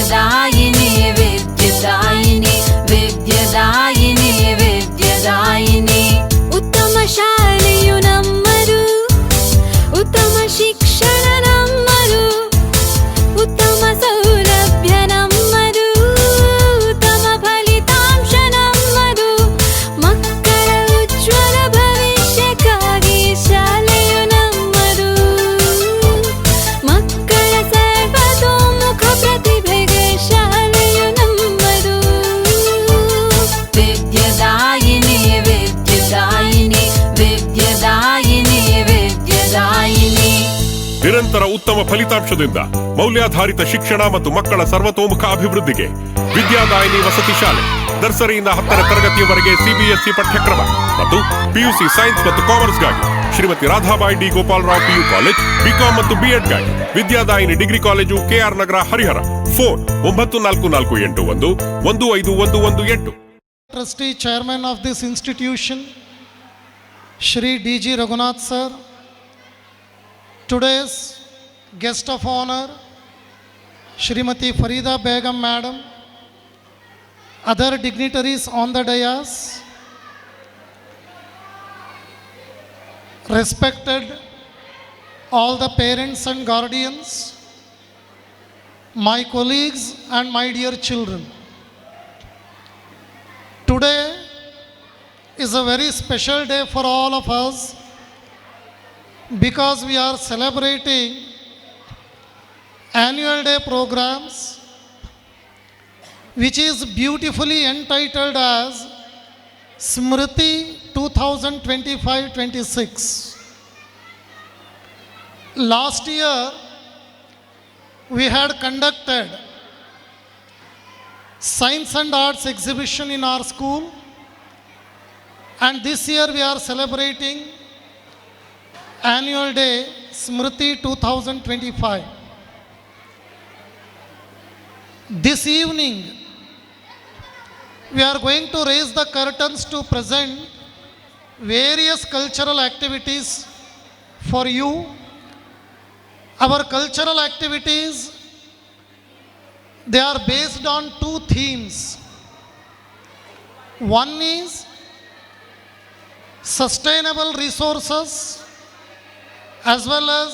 Vidyadayini, Vidyadayini, Vidyadayini, Vidyadayini. Uttama ಶಾಲೆಯು ನಮ್ಮದು, ಉತ್ತಮ ಶಿಕ್ಷಣ ನಮ್ಮದು, ಉತ್ತಮ ಸೌಲಭ್ಯ ನಮ್ಮದು, ಉತ್ತಮ ಫಲಿತಾಂಶ ನಮ್ಮದು. ಮಕ್ಕಳ ಉಜ್ವಲ ಭವಿಷ್ಯಕ್ಕಾಗಿ ಶಾಲೆಯು ನಮ್ಮದು. ಮಕ್ಕಳ ಸರ್ವತೋಮುಖ ಪ್ರತಿಭೆಗೆ ಶಾಲೆಯು ನಮ್ಮದು. ವಿದ್ಯಾದಾಯಿನಿ, ವಿದ್ಯಾದಾಯಿನಿ, ವಿದ್ಯಾದಾಯಿನಿ, ವಿದ್ಯಾದಾಯಿನಿ. ನಿರಂತರ ಉತ್ತಮ ಫಲಿತಾಂಶದಿಂದ ಮೌಲ್ಯಾಧಾರಿತ ಶಿಕ್ಷಣ ಮತ್ತು ಮಕ್ಕಳ ಸರ್ವತೋಮುಖ ಅಭಿವೃದ್ಧಿಗೆ ವಿದ್ಯಾದಾಯಿನಿ ವಸತಿ ಶಾಲೆ. ನರ್ಸರಿಯಿಂದ 10ನೇ ತರಗತಿಯವರೆಗೆ ಸಿಬಿಎಸ್ಇ ಪಠ್ಯಕ್ರಮ ಮತ್ತು ಪಿಯುಸಿ ಸೈನ್ಸ್ ಮತ್ತು ಕಾಮರ್ಸ್ಗಾಗಿ Shrimati Radhabai D Gopalrao PU college, BCom ಮತ್ತು ಬಿಎಡ್ಗಾಗಿ Vidyadayini degree college, KR Nagar, Harihar. Phone 9441811518. Trustee Chairman of this institution, Shri D.G. Raghunath Sir, today's guest of honor, Shrimati Farida Begum Madam, other dignitaries on the dais, respected all the parents and guardians, my colleagues and my dear children. Today is a very special day for all of us because we are celebrating annual day programs which is beautifully entitled as Smriti 2025-26. Last year we had conducted science and arts exhibition in our school, and this year we are celebrating annual day Smriti 2025. This evening we are going to raise the curtains to present various cultural activities for you. Our cultural activities, they are based on two themes. One is sustainable resources as well as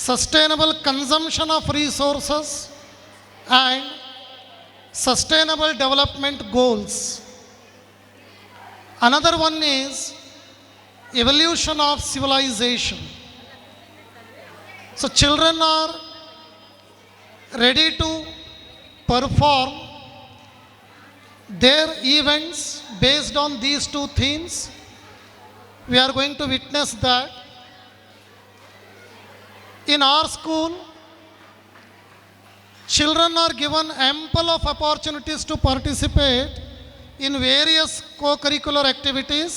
sustainable consumption of resources and sustainable development goals. Another one is evolution of civilization. So children are ready to perform their events based on these two themes. We are going to witness that. In our school, children are given ample of opportunities to participate in various co-curricular activities.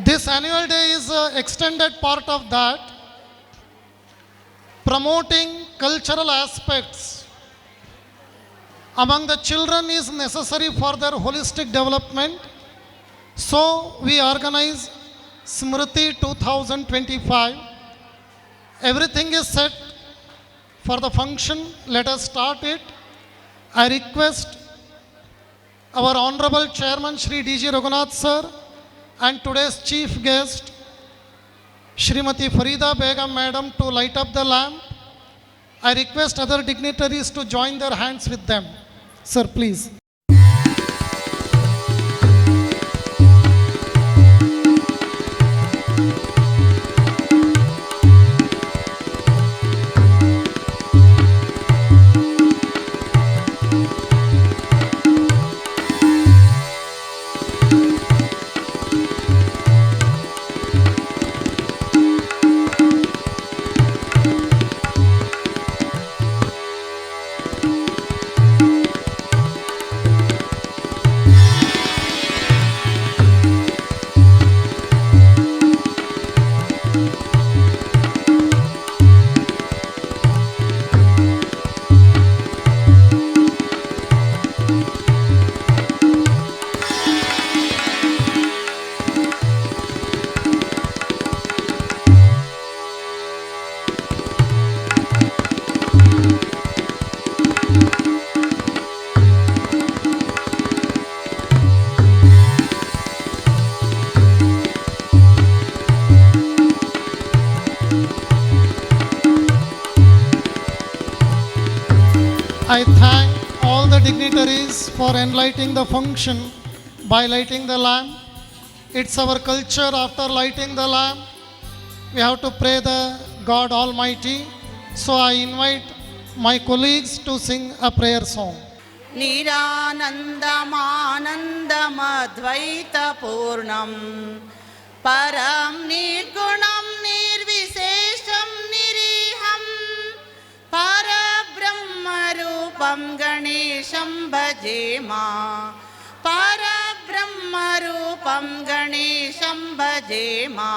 This annual day is an extended part of that, promoting cultural aspects among the children is necessary for their holistic development. So we organize Smriti 2025. Everything is set for the function. Let us start it. I request our Honorable Chairman Shri D.G. Raghunath Sir and today's chief guest Shrimati Farida Begum Madam to light up the lamp. I request other dignitaries to join their hands with them. Sir, please. I thank all the dignitaries for enlightening the function by lighting the lamp. It's our culture after lighting the lamp, we have to pray the God Almighty. So I invite my colleagues to sing a prayer song. निरानन्दमानन्दमद्वैतपूर्णं परं निर्गुणं निर्विशेषं निरीहं परब्रह्मरूपं गणेशं भजेमा परब्रह्मरूपं गणेशं भजेमा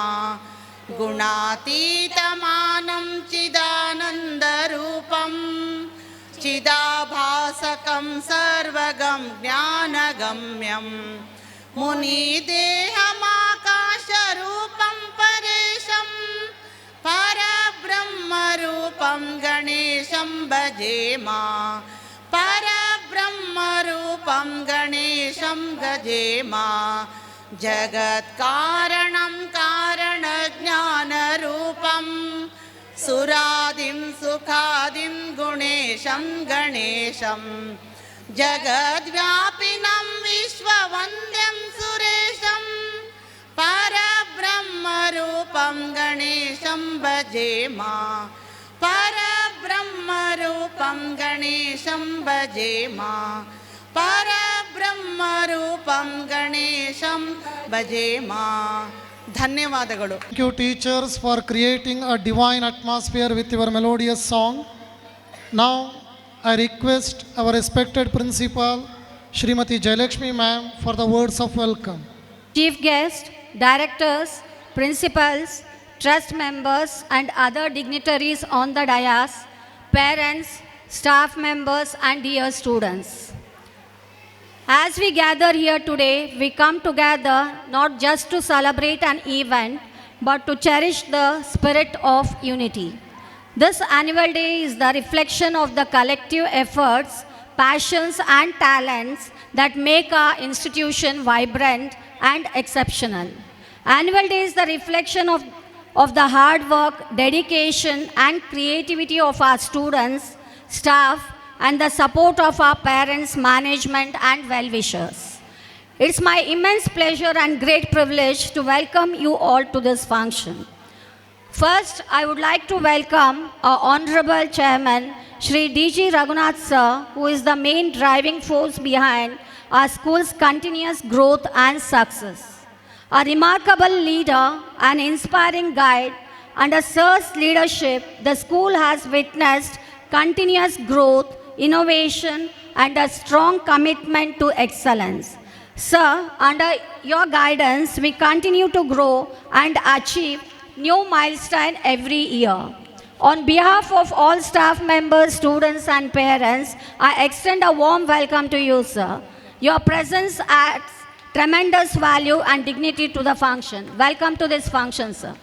गुणातीतमानं चिदानन्दरूपं चिदाभासकं सर्वगं ज्ञानगम्यं मुनिदेहमाकाशरूपं परेशं परब्रह्मरूपं गणेशं भजेमा परब्रह्मरूपं गणेशं भजेमा जगत्कारणं कारणज्ञानरूपं सुरादिं सुखादिं गुणेशं गणेशं जगद्व्यापिनं विश्ववन्द्यं सुरेशं परब्रह्मरूपं गणेशं भजेमा परब्रह्मरूपं गणेशं भजेमा परब्रह्मरूपं गणेशं भजेमा ಧನ್ಯವಾದಗಳು. Thank you, teachers, for creating a divine atmosphere with your melodious song. Now, I request our respected principal, Srimati Jayalakshmi ma'am, for the words of welcome. Chief guests, directors, principals, trust members, and other dignitaries on the dais, parents, staff members, and dear students. As we gather here today, we come together not just to celebrate an event, but to cherish the spirit of unity. This annual day is the reflection of the collective efforts, passions, and talents that make our institution vibrant and exceptional. Annual Day is the reflection of the hard work, dedication, and creativity of our students, staff, and the support of our parents, management, and well-wishers. It's my immense pleasure and great privilege to welcome you all to this function. First, I would like to welcome our Honorable Chairman, Shri D.G. Raghunath Sir, who is the main driving force behind our school's continuous growth and success. A remarkable leader and inspiring guide, under Sir's leadership, the school has witnessed continuous growth, innovation, and a strong commitment to excellence. Sir, under your guidance, we continue to grow and achieve new milestones every year. On behalf of all staff members, students, and parents, I extend a warm welcome to you, sir. Your presence adds tremendous value and dignity to the function. Welcome to this function, sir.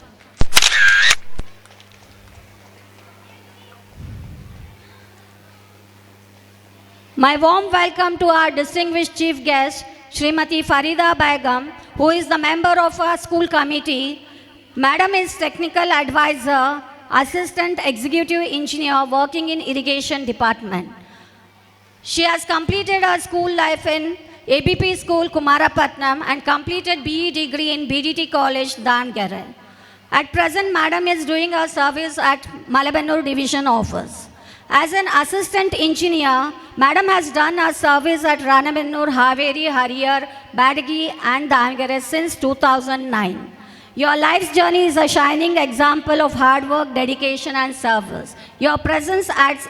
My warm welcome to our distinguished chief guest, Srimati Farida Begum, who is the member of our school committee. Madam is technical advisor, assistant executive engineer working in irrigation department. She has completed her school life in ABP School, Kumarapatnam, and completed BE degree in BDT College, Davangere. At present, Madam is doing her service at Malabanur Division Office. As an assistant engineer, Madam has done her service at Ranabennur, Haveri, Hariyar, Badagi, and Davangere since 2009. Your life's journey is a shining example of hard work, dedication, and service. Your presence adds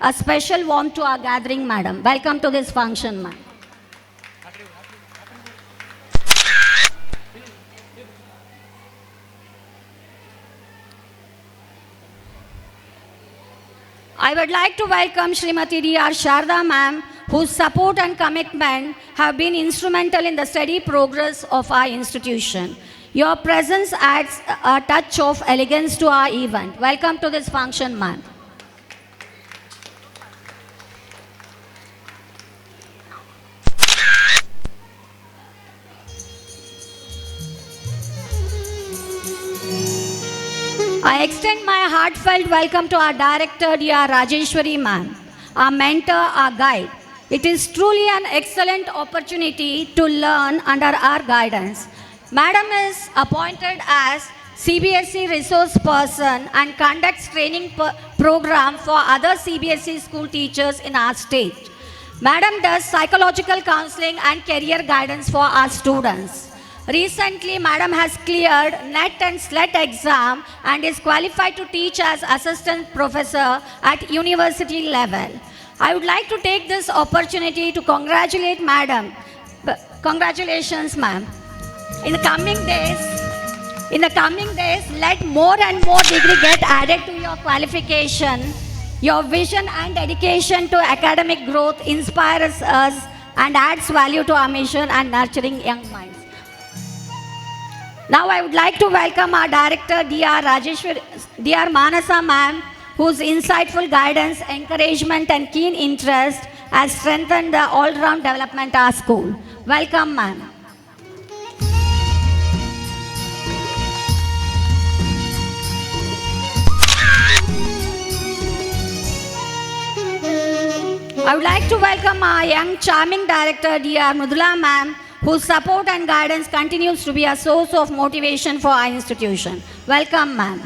a special warmth to our gathering, Madam. Welcome to this function, ma'am. I would like to welcome Srimati D.R. Sharda ma'am, whose support and commitment have been instrumental in the steady progress of our institution. Your presence adds a touch of elegance to our event. Welcome to this function, ma'am. I extend my heartfelt welcome to our director, Dr. Rajeshwari ma'am. our mentor, our guide. It is truly an excellent opportunity to learn under our guidance. Madam is appointed as CBSE resource person and conducts training program for other CBSE school teachers in our state. Madam does psychological counseling and career guidance for our students. Recently, Madam has cleared NET and SLET exam and is qualified to teach as assistant professor at university level. I would like to take this opportunity to congratulate Madam. Congratulations, ma'am. In the coming days, let more and more degree get added to your qualification. Your vision and dedication to academic growth inspires us and adds value to our mission and nurturing young minds. Now I would like to welcome our director, Dr. Manasa ma'am, whose insightful guidance, encouragement and keen interest has strengthened the all-round development of our school. Welcome, ma'am. I would like to welcome our young charming director, Dr. Mudula ma'am, whose support and guidance continues to be a source of motivation for our institution. Welcome, ma'am.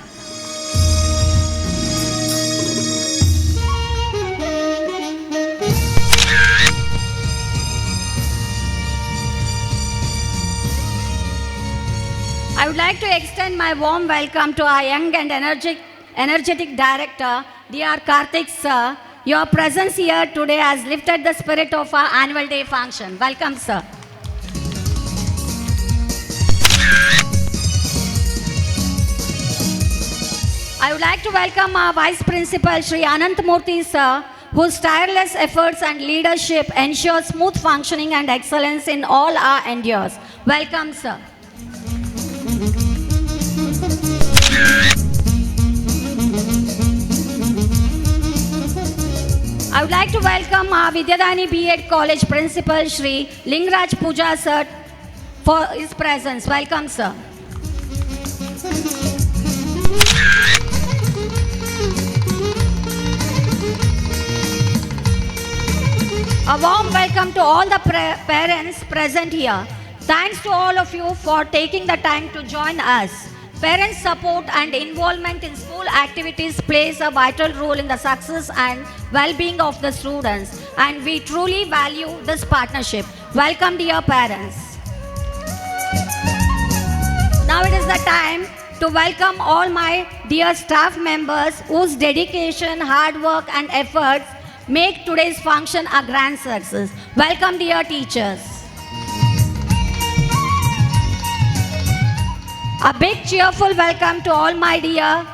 I would like to extend my warm welcome to our young and energetic director, Dr. Karthik sir. Your presence here today has lifted the spirit of our annual day function. Welcome, sir. I would like to welcome our Vice Principal, Shri Ananthamurthy sir, whose tireless efforts and leadership ensure smooth functioning and excellence in all our endeavors. Welcome, sir. I would like to welcome our Vidyadayini B.Ed College Principal Shri Lingraj Puja sir for his presence. Welcome, sir. A warm welcome to all the parents present here. Thanks to all of you for taking the time to join us. Parents' support and involvement in school activities plays a vital role in the success and well-being of the students, and we truly value this partnership. Welcome, dear parents. Now it is the time to welcome all my dear staff members whose dedication, hard work and efforts make today's function a grand success. Welcome, dear teachers. A big cheerful welcome to all my dear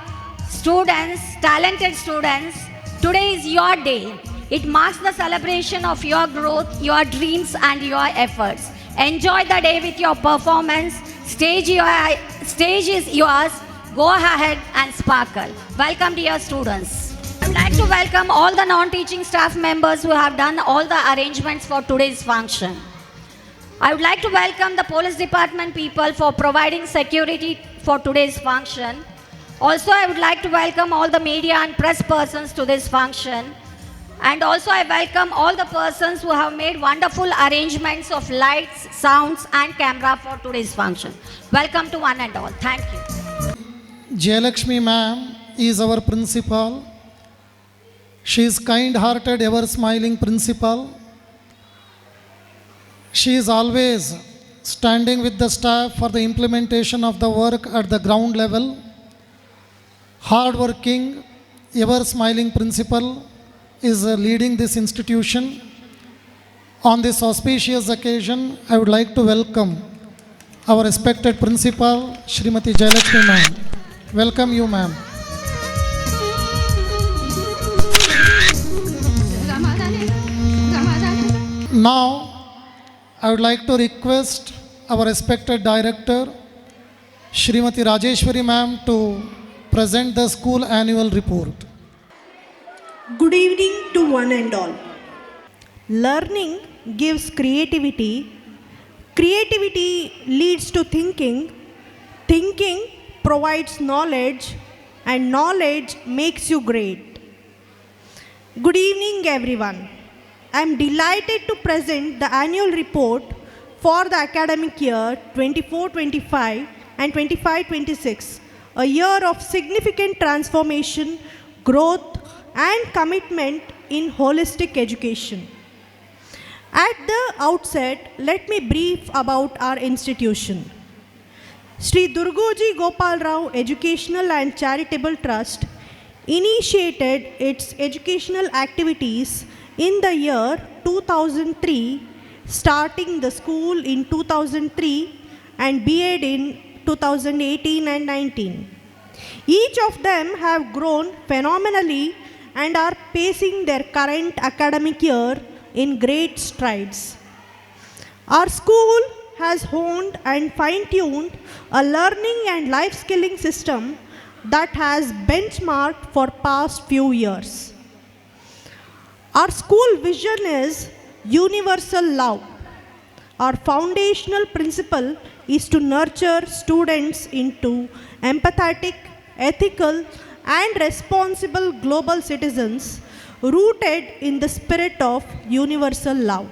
students, talented students. Today is your day. It marks the celebration of your growth, your dreams and your efforts. Enjoy the day with your performance. Stage is yours. Go ahead and sparkle. Welcome, dear students. I would like to welcome all the non-teaching staff members who have done all the arrangements for today's function. I would like to welcome the police department people for providing security for today's function. Also, I would like to welcome all the media and press persons to this function. And also, I welcome all the persons who have made wonderful arrangements of lights, sounds and camera for today's function. Welcome to one and all. Thank you. Jayalakshmi ma'am is our principal. She is kind-hearted, ever-smiling principal. She is always standing with the staff for the implementation of the work at the ground level. Hard-working, ever-smiling principal is leading this institution. On this auspicious occasion, I would like to welcome our respected principal, Srimati Jayalakshmi ma'am. Welcome you, ma'am. Now, I would like to request our respected director, Srimati Rajeshwari ma'am, to present the school annual report. Good evening to one and all. Learning gives creativity. Creativity leads to thinking. Thinking provides knowledge, and knowledge makes you great. Good evening, everyone. I am delighted to present the annual report for the academic year 24-25 and 25-26, a year of significant transformation, growth, and commitment in holistic education. At the outset, let me brief about our institution. Sri Durgoji Gopal Rao Educational and Charitable Trust initiated its educational activities in the year 2003, starting the school in 2003 and B.Ed in 2018 and 19. Each of them have grown phenomenally and are pacing their current academic year in great strides. Our school has honed and fine-tuned a learning and life skilling system that has benchmarked for past few years. Our school vision is universal love. Our foundational principle is to nurture students into empathetic, ethical, and responsible global citizens rooted in the spirit of universal love.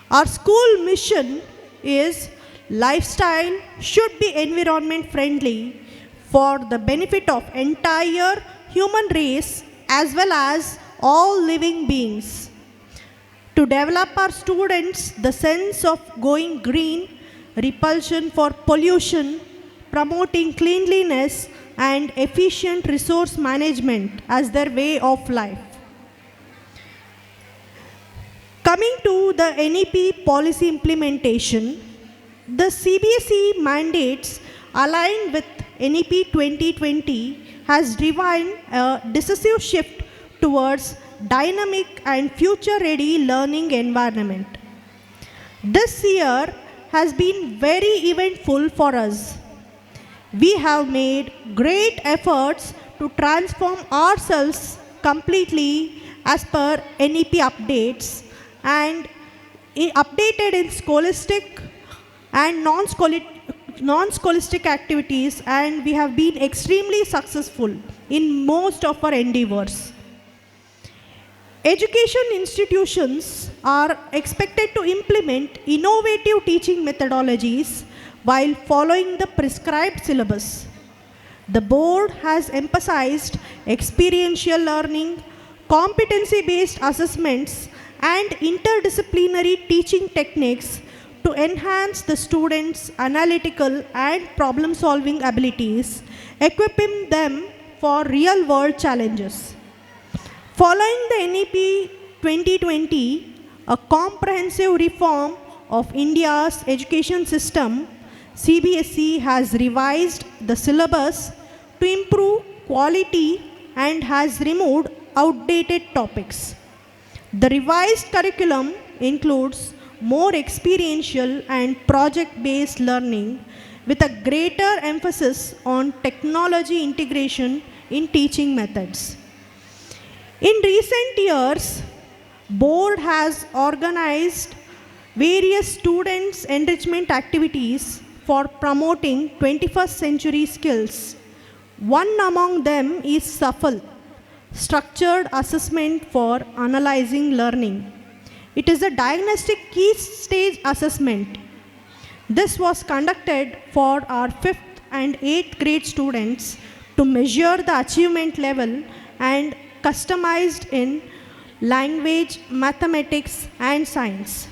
Our school mission is lifestyle should be environment friendly for the benefit of entire human race as well as all living beings. To develop our students the sense of going green, repulsion for pollution, promoting cleanliness and efficient resource management as their way of life. Coming to the NEP policy implementation, the CBSE mandates aligned with NEP 2020 has driven a decisive shift towards dynamic and future-ready learning environment. This year has been very eventful for us. We have made great efforts to transform ourselves completely as per NEP updates and updated in scholastic and non-scholastic activities, and we have been extremely successful in most of our endeavors. Education institutions are expected to implement innovative teaching methodologies while following the prescribed syllabus. The board has emphasized experiential learning, competency-based assessments, and interdisciplinary teaching techniques to enhance the students' analytical and problem-solving abilities, equipping them for real-world challenges. Following the NEP 2020, a comprehensive reform of India's education system, CBSE has revised the syllabus to improve quality and has removed outdated topics. The revised curriculum includes more experiential and project-based learning with a greater emphasis on technology integration in teaching methods. In recent years, board has organized various students' enrichment activities for promoting 21st century skills. One among them is SAFL, Structured Assessment for Analyzing Learning. It is a diagnostic key stage assessment. This was conducted for our 5th and 8th grade students to measure the achievement level and customized in language, mathematics, and science.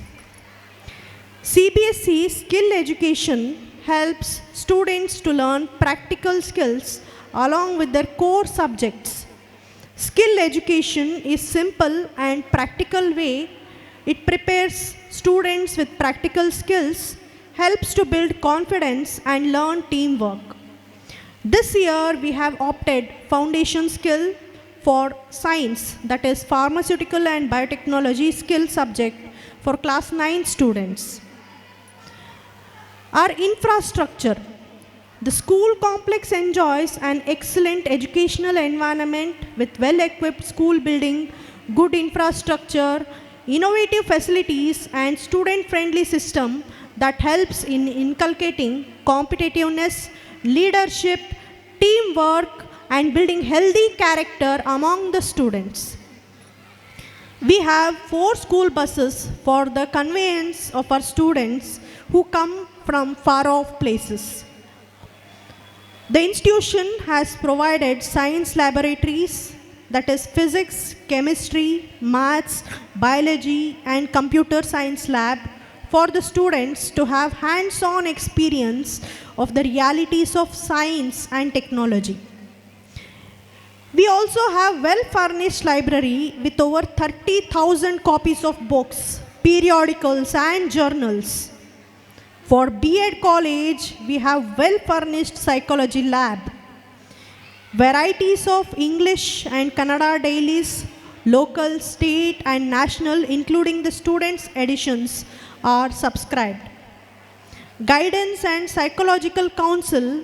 CBSE skill education helps students to learn practical skills along with their core subjects. Skill education is simple and practical way. It prepares students with practical skills, helps to build confidence and learn teamwork. This year we have opted foundation skill for science, that is pharmaceutical and biotechnology skill subject for class 9 students. Our infrastructure. The school complex enjoys an excellent educational environment with well-equipped school building, good infrastructure, innovative facilities and student-friendly system that helps in inculcating competitiveness, leadership, teamwork and building healthy character among the students. We have 4 school buses for the conveyance of our students who come from far off places. The institution has provided science laboratories, that is physics, chemistry, maths, biology and computer science lab for the students to have hands-on experience of the realities of science and technology. We also have well-furnished library with over 30,000 copies of books, periodicals and journals. For B.Ed college, we have well-furnished psychology lab. Varieties of English and Kannada dailies, local, state and national including the students' editions are subscribed. Guidance and psychological counsel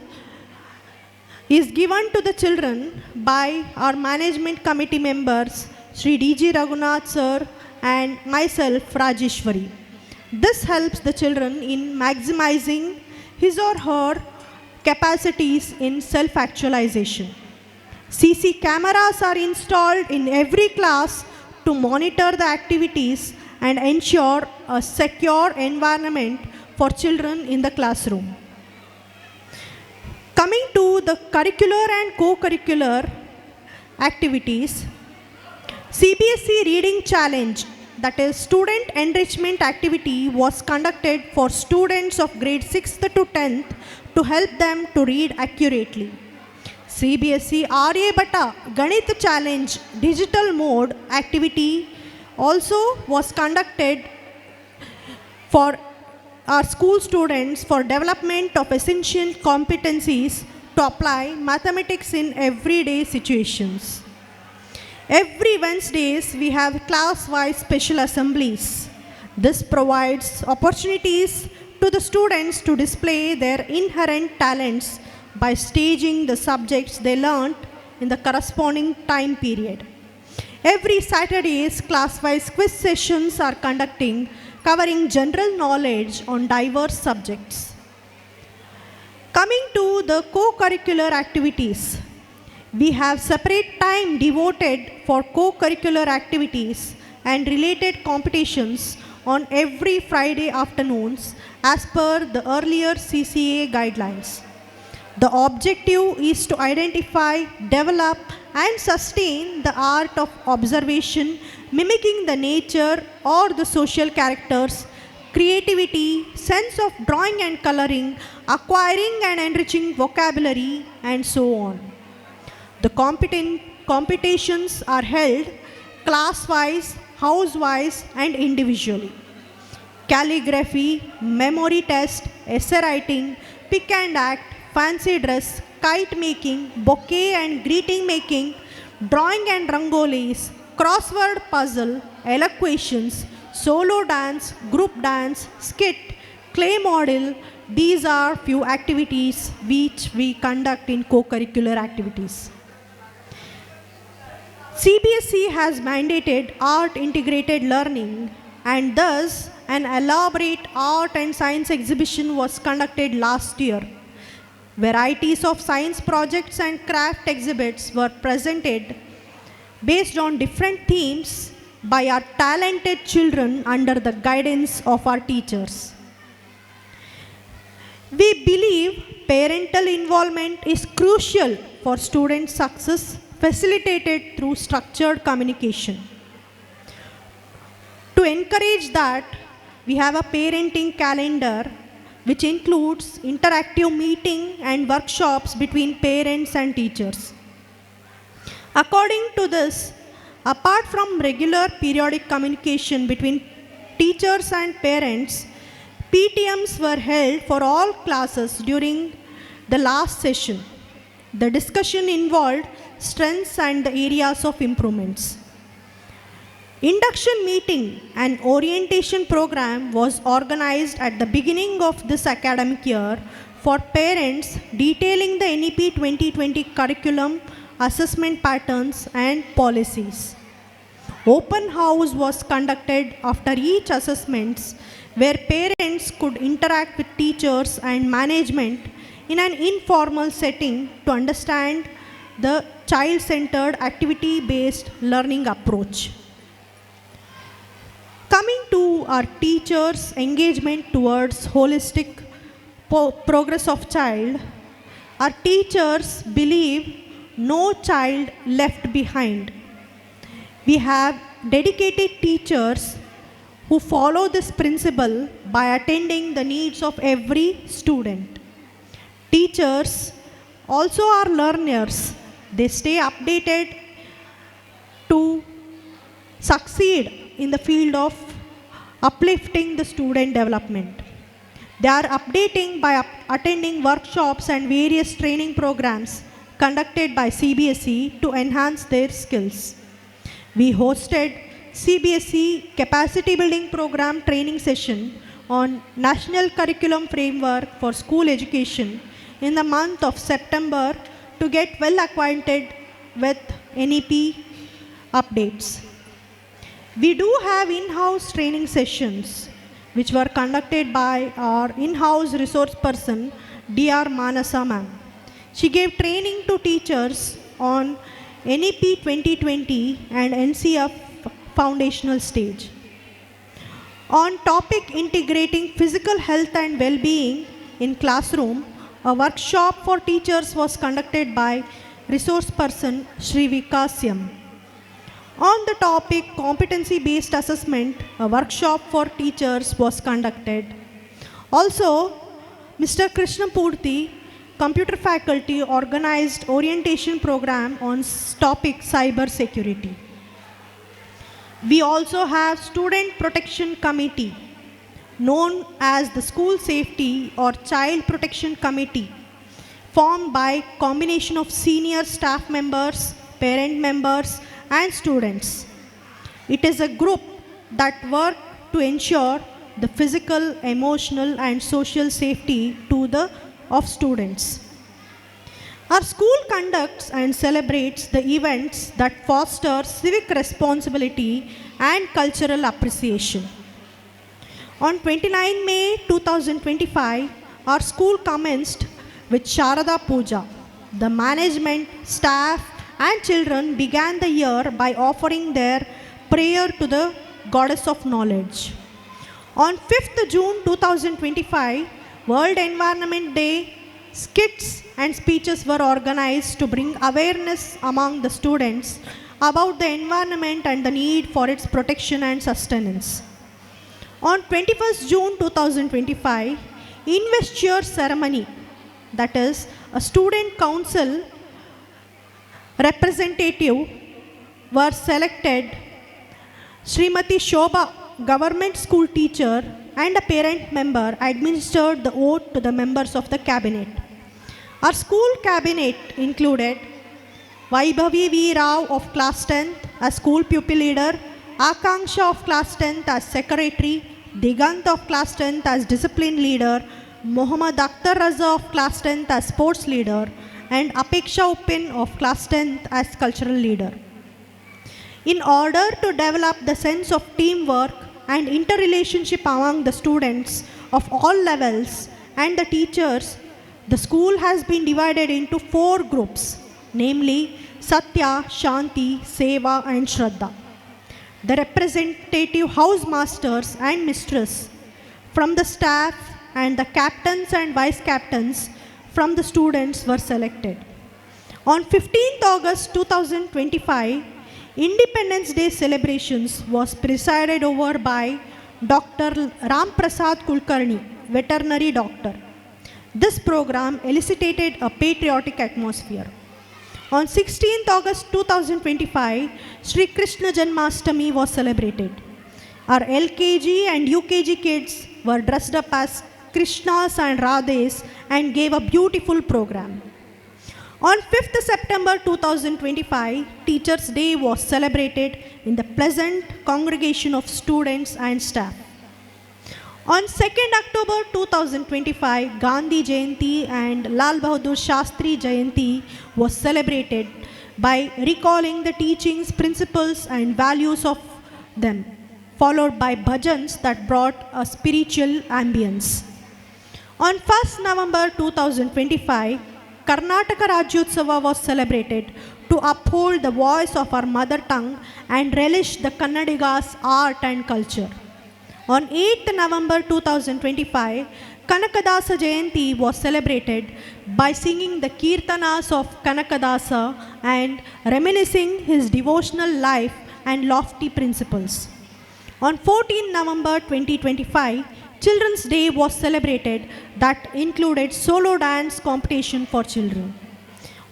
is given to the children by our management committee members, Sri D.G. Raghunath sir and myself, Rajeshwari. This helps the children in maximizing his or her capacities in self-actualization. CC cameras are installed in every class to monitor the activities and ensure a secure environment for children in the classroom. Coming to the curricular and co-curricular activities, CBSE Reading Challenge, that is student enrichment activity, was conducted for students of grade 6th to 10th to help them to read accurately. CBSE Aryabhatta Ganit Challenge digital mode activity also was conducted for our school students for development of essential competencies to apply mathematics in everyday situations. Every Wednesdays we have class-wise special assemblies. This provides opportunities to the students to display their inherent talents by staging the subjects they learnt in the corresponding time period. Every Saturdays, class-wise quiz sessions are covering general knowledge on diverse subjects. Coming to the co-curricular activities, we have separate time devoted for co-curricular activities and related competitions on every Friday afternoons as per the earlier CCA guidelines. The objective is to identify, develop and sustain the art of observation, mimicking the nature or the social characters, creativity, sense of drawing and coloring, acquiring and enriching vocabulary and so on. The competitions are held class-wise, house-wise and individually. Calligraphy, memory test, essay writing, pick and act, fancy dress, kite making, bouquet and greeting making, drawing and rangolis, crossword puzzle, eloquations, solo dance, group dance, skit, clay model. These are few activities which we conduct in co-curricular activities. CBSE has mandated art integrated learning and thus an elaborate art and science exhibition was conducted last year. Varieties of science projects and craft exhibits were presented based on different themes by our talented children under the guidance of our teachers. We believe parental involvement is crucial for student success, facilitated through structured communication. To encourage that, we have a parenting calendar which includes interactive meeting and workshops between parents and teachers. According to this, apart from regular periodic communication between teachers and parents, PTMs were held for all classes during the last session. The discussion involved strengths and the areas of improvements. Induction meeting and orientation program was organized at the beginning of this academic year for parents, detailing the NEP 2020 curriculum, assessment patterns and policies. Open house was conducted after each assessments where parents could interact with teachers and management in an informal setting to understand the child-centered activity-based learning approach. Coming to our teachers' engagement towards holistic progress of child, our teachers believe no child left behind. We have dedicated teachers who follow this principle by attending the needs of every student. Teachers also are learners. They stay updated to succeed in the field of uplifting the student development. They are updating by attending workshops and various training programs conducted by CBSE to enhance their skills. We hosted CBSE Capacity Building Program training session on National Curriculum Framework for School Education in the month of September to get well acquainted with NEP updates. We do have in-house training sessions which were conducted by our in-house resource person, Dr. Manasa ma'am. She gave training to teachers on NEP 2020 and NCF foundational stage. On topic integrating physical health and well-being in classroom, a workshop for teachers was conducted by resource person Sri Vikasyam. On the topic competency-based assessment, a workshop for teachers was conducted. Also, Mr. Krishnapurthy, computer faculty, organized orientation program on topic cyber security. We also have Student Protection Committee, known as the School Safety or Child Protection Committee, formed by combination of senior staff members, parent members, and students. It is a group that work to ensure the physical, emotional, and social safety of students. Our school conducts and celebrates the events that foster civic responsibility and cultural appreciation. On 29 May 2025, our school commenced with Sharada Puja. The management, staff, and children began the year by offering their prayer to the goddess of knowledge. On 5th June 2025, World Environment Day, skits and speeches were organized to bring awareness among the students about the environment and the need for its protection and sustenance. On 21st June 2025, investiture ceremony, that is, a student council representative were selected. Srimati Shobha, government school teacher and a parent member, administered the oath to the members of the cabinet. Our school cabinet included Vaibhavi V. Rao of class 10th as school pupil leader, Akanksha of class 10th as secretary, Digant of class 10th as discipline leader, Muhammad Akhtar Raza of class 10th as sports leader, and Apeksha Upin of class 10th as cultural leader. In order to develop the sense of teamwork and interrelationship among the students of all levels and the teachers, the school has been divided into 4 groups, namely Satya, Shanti, Seva, and Shraddha. The representative house masters and mistress from the staff and the captains and vice captains from the students were selected. On 15th August 2025, Independence Day celebrations was presided over by Dr. Ram Prasad Kulkarni, veterinary doctor. This program elicited a patriotic atmosphere. On 16th August 2025, Sri Krishna Janmashtami was celebrated. Our LKG and UKG kids were dressed up as Krishnas and Radhes and gave a beautiful program. On 5th September 2025, Teachers' Day was celebrated in the pleasant congregation of students and staff. On 2nd October 2025, Gandhi Jayanti and Lal Bahadur Shastri Jayanti was celebrated by recalling the teachings, principles, and values of them, followed by bhajans that brought a spiritual ambience. On 1st November 2025, Karnataka Rajyotsava was celebrated to uphold the voice of our mother tongue and relish the Kannadiga's art and culture. On 8th November 2025, Kanakadasa Jayanti was celebrated by singing the Kirtanas of Kanakadasa and reminiscing his devotional life and lofty principles. On 14th November 2025, Children's Day was celebrated that included solo dance competition for children.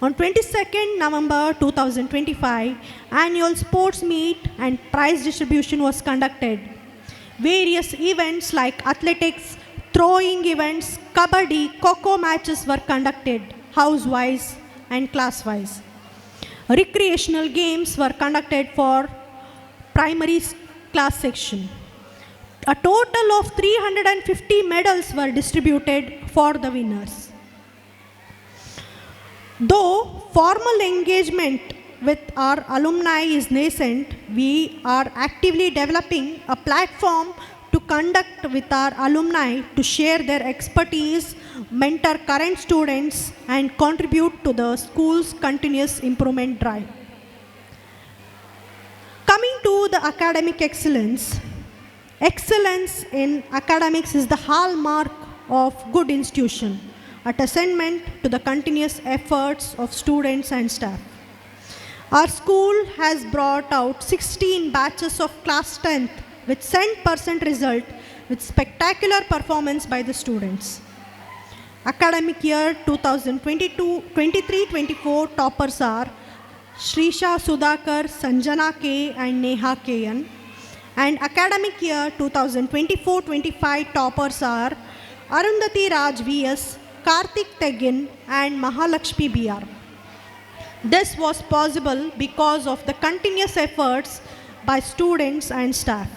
On 22nd November 2025, annual sports meet and prize distribution was conducted. Various events like athletics, throwing events, kabaddi, kho matches were conducted house-wise and class-wise. Recreational games were conducted for primary class section. A total of 350 medals were distributed for the winners. Though formal engagement with our alumni is nascent, we are actively developing a platform to conduct with our alumni to share their expertise, mentor current students, and contribute to the school's continuous improvement drive. Coming to the academic excellence, excellence in academics is the hallmark of good institution, a testament to the continuous efforts of students and staff. Our school has brought out 16 batches of class 10th with 100% result with spectacular performance by the students. Academic year 2023-24 toppers are Shrisha Sudhakar, Sanjana K and Neha K.N. And academic year 2024-25 toppers are Arundhati Raj V.S., Karthik Tegin and Mahalakshmi B.R. This was possible because of the continuous efforts by students and staff.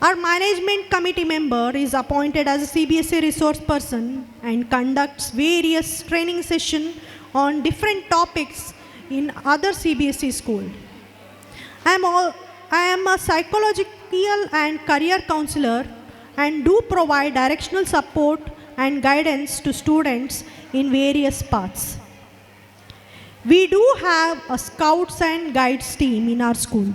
Our management committee member is appointed as a CBSE resource person and conducts various training sessions on different topics in other CBSE schools. I am a psychological and career counselor and do provide directional support and guidance to students in various paths. We do have a Scouts and Guides team in our school.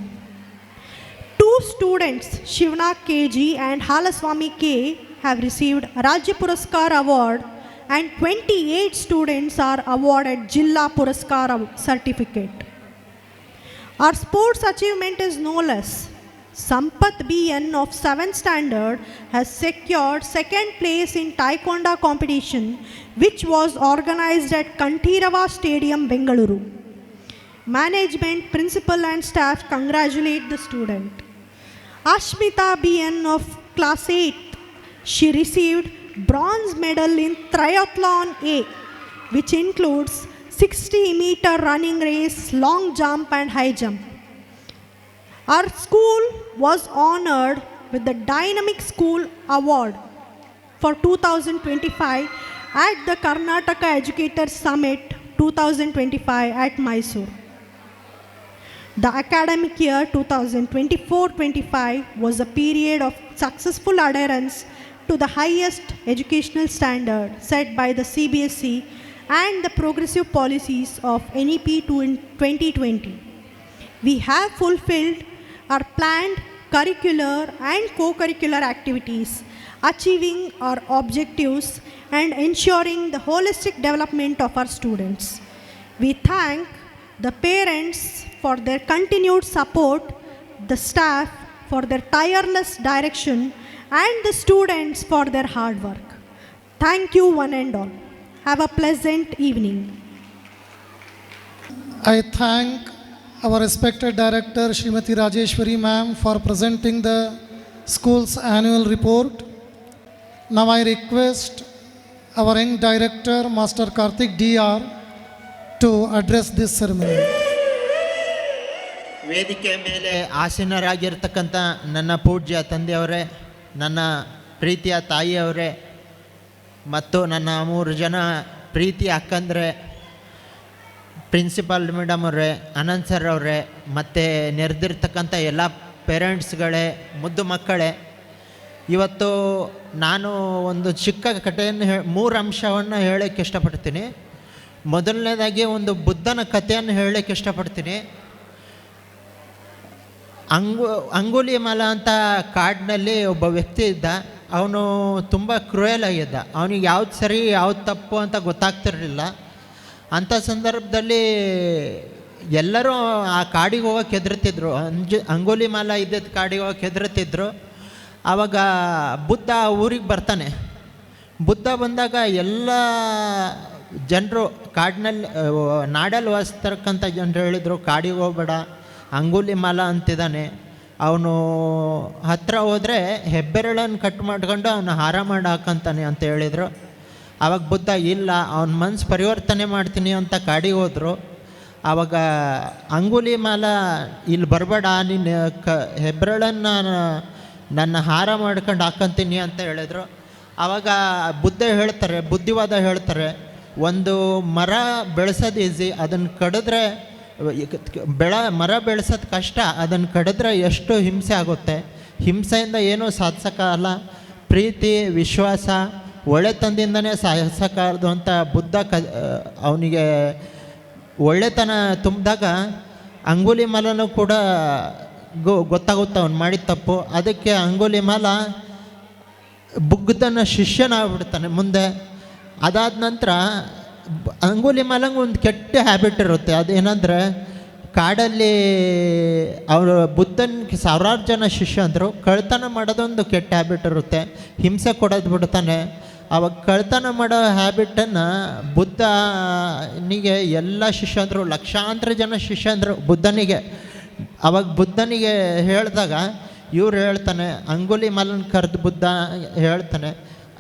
2 students, Shivna KG and Halaswamy K, have received Rajya Puraskar Award and 28 students are awarded Jilla Puraskar certificate. Our sports achievement is no less. Sampath BN of 7th standard has secured 2nd place in Taekwondo competition which was organized at Kantirava Stadium, Bengaluru. Management, principal and staff congratulate the student. Ashmita BN of class 8th, she received bronze medal in Triathlon A which includes 60-meter running race, long jump and high jump. Our school was honored with the Dynamic School Award for 2025 at the Karnataka Educators Summit 2025 at Mysore. The academic year 2024-25 was a period of successful adherence to the highest educational standard set by the CBSE and the progressive policies of NEP 2020. We have fulfilled our planned curricular and co-curricular activities, achieving our objectives and ensuring the holistic development of our students. We thank the parents for their continued support, the staff for their tireless direction, and the students for their hard work. Thank you one and all. Have a pleasant evening. I thank our respected director Srimati Rajeshwari ma'am for presenting the school's annual report. Now I request our young director Master Karthik DR to address this ceremony. ವೇದಿಕೆ ಮೇಲೆ ಆಸೀನರಾಗಿರ್ತಕ್ಕಂಥ ನನ್ನ ಪೂಜ್ಯ ತಂದೆಯವರೇ, ನನ್ನ ಪ್ರೀತಿಯ ತಾಯಿಯವರೇ ಮತ್ತು ನನ್ನ 3 ಜನ ಪ್ರೀತಿಯ ಅಕ್ಕಂದರೆ, ಪ್ರಿನ್ಸಿಪಾಲ್ ಮೇಡಮ್ ಅವರೇ, ಅನಂತ್ ಸರ್ ಅವರೇ, ಮತ್ತು ನೆರೆದಿರ್ತಕ್ಕಂಥ ಎಲ್ಲ ಪೇರೆಂಟ್ಸ್ಗಳೇ, ಮುದ್ದು ಮಕ್ಕಳೇ, ಇವತ್ತು ನಾನು ಒಂದು ಚಿಕ್ಕ ಕಥೆಯನ್ನು 3 ಅಂಶವನ್ನು ಹೇಳೋಕ್ಕೆ ಇಷ್ಟಪಡ್ತೀನಿ. ಮೊದಲನೇದಾಗಿ ಒಂದು ಬುದ್ಧನ ಕಥೆಯನ್ನು ಹೇಳೋಕ್ಕೆ ಇಷ್ಟಪಡ್ತೀನಿ. ಅಂಗುಲಿಮಾಲ ಅಂತ ಕಾಡಿನಲ್ಲಿ ಒಬ್ಬ ವ್ಯಕ್ತಿ ಇದ್ದ. ಅವನು ತುಂಬ ಕ್ರೂಯಲ್ ಆಗಿದ್ದ. ಅವನಿಗೆ ಯಾವ್ದು ಸರಿ ಯಾವ್ದು ತಪ್ಪು ಅಂತ ಗೊತ್ತಾಗ್ತಿರಲಿಲ್ಲ. ಅಂಥ ಸಂದರ್ಭದಲ್ಲಿ ಎಲ್ಲರೂ ಆ ಕಾಡಿಗೆ ಹೋಗೋಕೆ ಹೆದರ್ತಿದ್ರು. ಅಂಗುಲಿಮಾಲ ಇದ್ದಿದ್ದ ಕಾಡಿಗೆ ಹೋಗೋಕೆ ಹೆದರ್ತಿದ್ರು. ಆವಾಗ ಬುದ್ಧ ಊರಿಗೆ ಬರ್ತಾನೆ. ಬುದ್ಧ ಬಂದಾಗ ಎಲ್ಲ ಜನರು ಕಾಡಿನಲ್ಲಿ ನಾಡಲ್ಲಿ ವಾಸಿಸ್ತಕ್ಕಂಥ ಜನರು ಹೇಳಿದರು, ಕಾಡಿಗೆ ಹೋಗ್ಬೇಡ, ಅಂಗುಲಿಮಾಲ ಅಂತಿದ್ದಾನೆ, ಅವನು ಹತ್ತಿರ ಹೋದರೆ ಹೆಬ್ಬೆರಳನ್ನು ಕಟ್ ಮಾಡ್ಕೊಂಡು ಅವನು ಹಾರ ಮಾಡಿ ಹಾಕಂತಾನೆ ಅಂತ ಹೇಳಿದರು. ಆವಾಗ ಬುದ್ಧ ಇಲ್ಲ, ಅವನ ಮನಸ್ಸು ಪರಿವರ್ತನೆ ಮಾಡ್ತೀನಿ ಅಂತ ಕಾಡಿಗೆ ಹೋದರು. ಆವಾಗ ಅಂಗುಲಿಮಾಲ ಇಲ್ಲಿ ಬರಬೇಡ, ನೀನು ಹೆಬ್ಬೆರಳನ್ನು ನನ್ನ ಹಾರ ಮಾಡ್ಕೊಂಡು ಹಾಕಂತೀನಿ ಅಂತ ಹೇಳಿದ್ರು. ಆವಾಗ ಬುದ್ಧ ಹೇಳ್ತಾರೆ, ಬುದ್ಧಿವಾದ ಹೇಳ್ತಾರೆ, ಒಂದು ಮರ ಬೆಳೆಸೋದು ಈಸಿ, ಅದನ್ನು ಕಡಿದ್ರೆ ಮರ ಬೆಳೆಸೋದು ಕಷ್ಟ, ಅದನ್ನು ಕಡಿದ್ರೆ ಎಷ್ಟು ಹಿಂಸೆ ಆಗುತ್ತೆ, ಹಿಂಸೆಯಿಂದ ಏನೂ ಸಾಧಿಸೋಕ್ಕಾಗಲ್ಲ, ಪ್ರೀತಿ ವಿಶ್ವಾಸ ಒಳ್ಳೆತನದಿಂದನೇ ಸಾಧಿಸೋಕ್ಕಾಗದು ಅಂತ ಬುದ್ಧ ಅವನಿಗೆ ಒಳ್ಳೆತನ ತುಂಬಿದಾಗ ಅಂಗುಲಿಮಾಲನೂ ಕೂಡ ಗೊತ್ತಾಗುತ್ತೆ ಅವ್ನು ಮಾಡಿದ ತಪ್ಪು. ಅದಕ್ಕೆ ಅಂಗುಲಿಮಾಲ ಬುದ್ಧನ ಶಿಷ್ಯನಾಗ್ಬಿಡ್ತಾನೆ ಮುಂದೆ. ಅದಾದ ನಂತರ ಅಂಗುಲಿಮಾಲಂಗೆ ಒಂದು ಕೆಟ್ಟ ಹ್ಯಾಬಿಟ್ ಇರುತ್ತೆ. ಅದೇನೆಂದರೆ, ಕಾಡಲ್ಲಿ ಅವರು ಬುದ್ಧನಿಗೆ ಸಾವಿರಾರು ಜನ ಶಿಷ್ಯಂದರು, ಕಳ್ತನ ಮಾಡೋದೊಂದು ಕೆಟ್ಟ ಹ್ಯಾಬಿಟ್ ಇರುತ್ತೆ, ಹಿಂಸೆ ಕೊಡೋದು ಬಿಡ್ತಾನೆ. ಅವಾಗ ಕಳ್ತನ ಮಾಡೋ ಹ್ಯಾಬಿಟನ್ನು ಬುದ್ಧನಿಗೆ ಎಲ್ಲ ಶಿಷ್ಯಂದರು, ಲಕ್ಷಾಂತರ ಜನ ಶಿಷ್ಯಂದರು ಬುದ್ಧನಿಗೆ. ಅವಾಗ ಬುದ್ಧನಿಗೆ ಹೇಳಿದಾಗ ಇವ್ರು ಹೇಳ್ತಾನೆ, ಅಂಗುಲಿಮಾಲನ ಕರೆದು ಬುದ್ಧ ಹೇಳ್ತಾನೆ,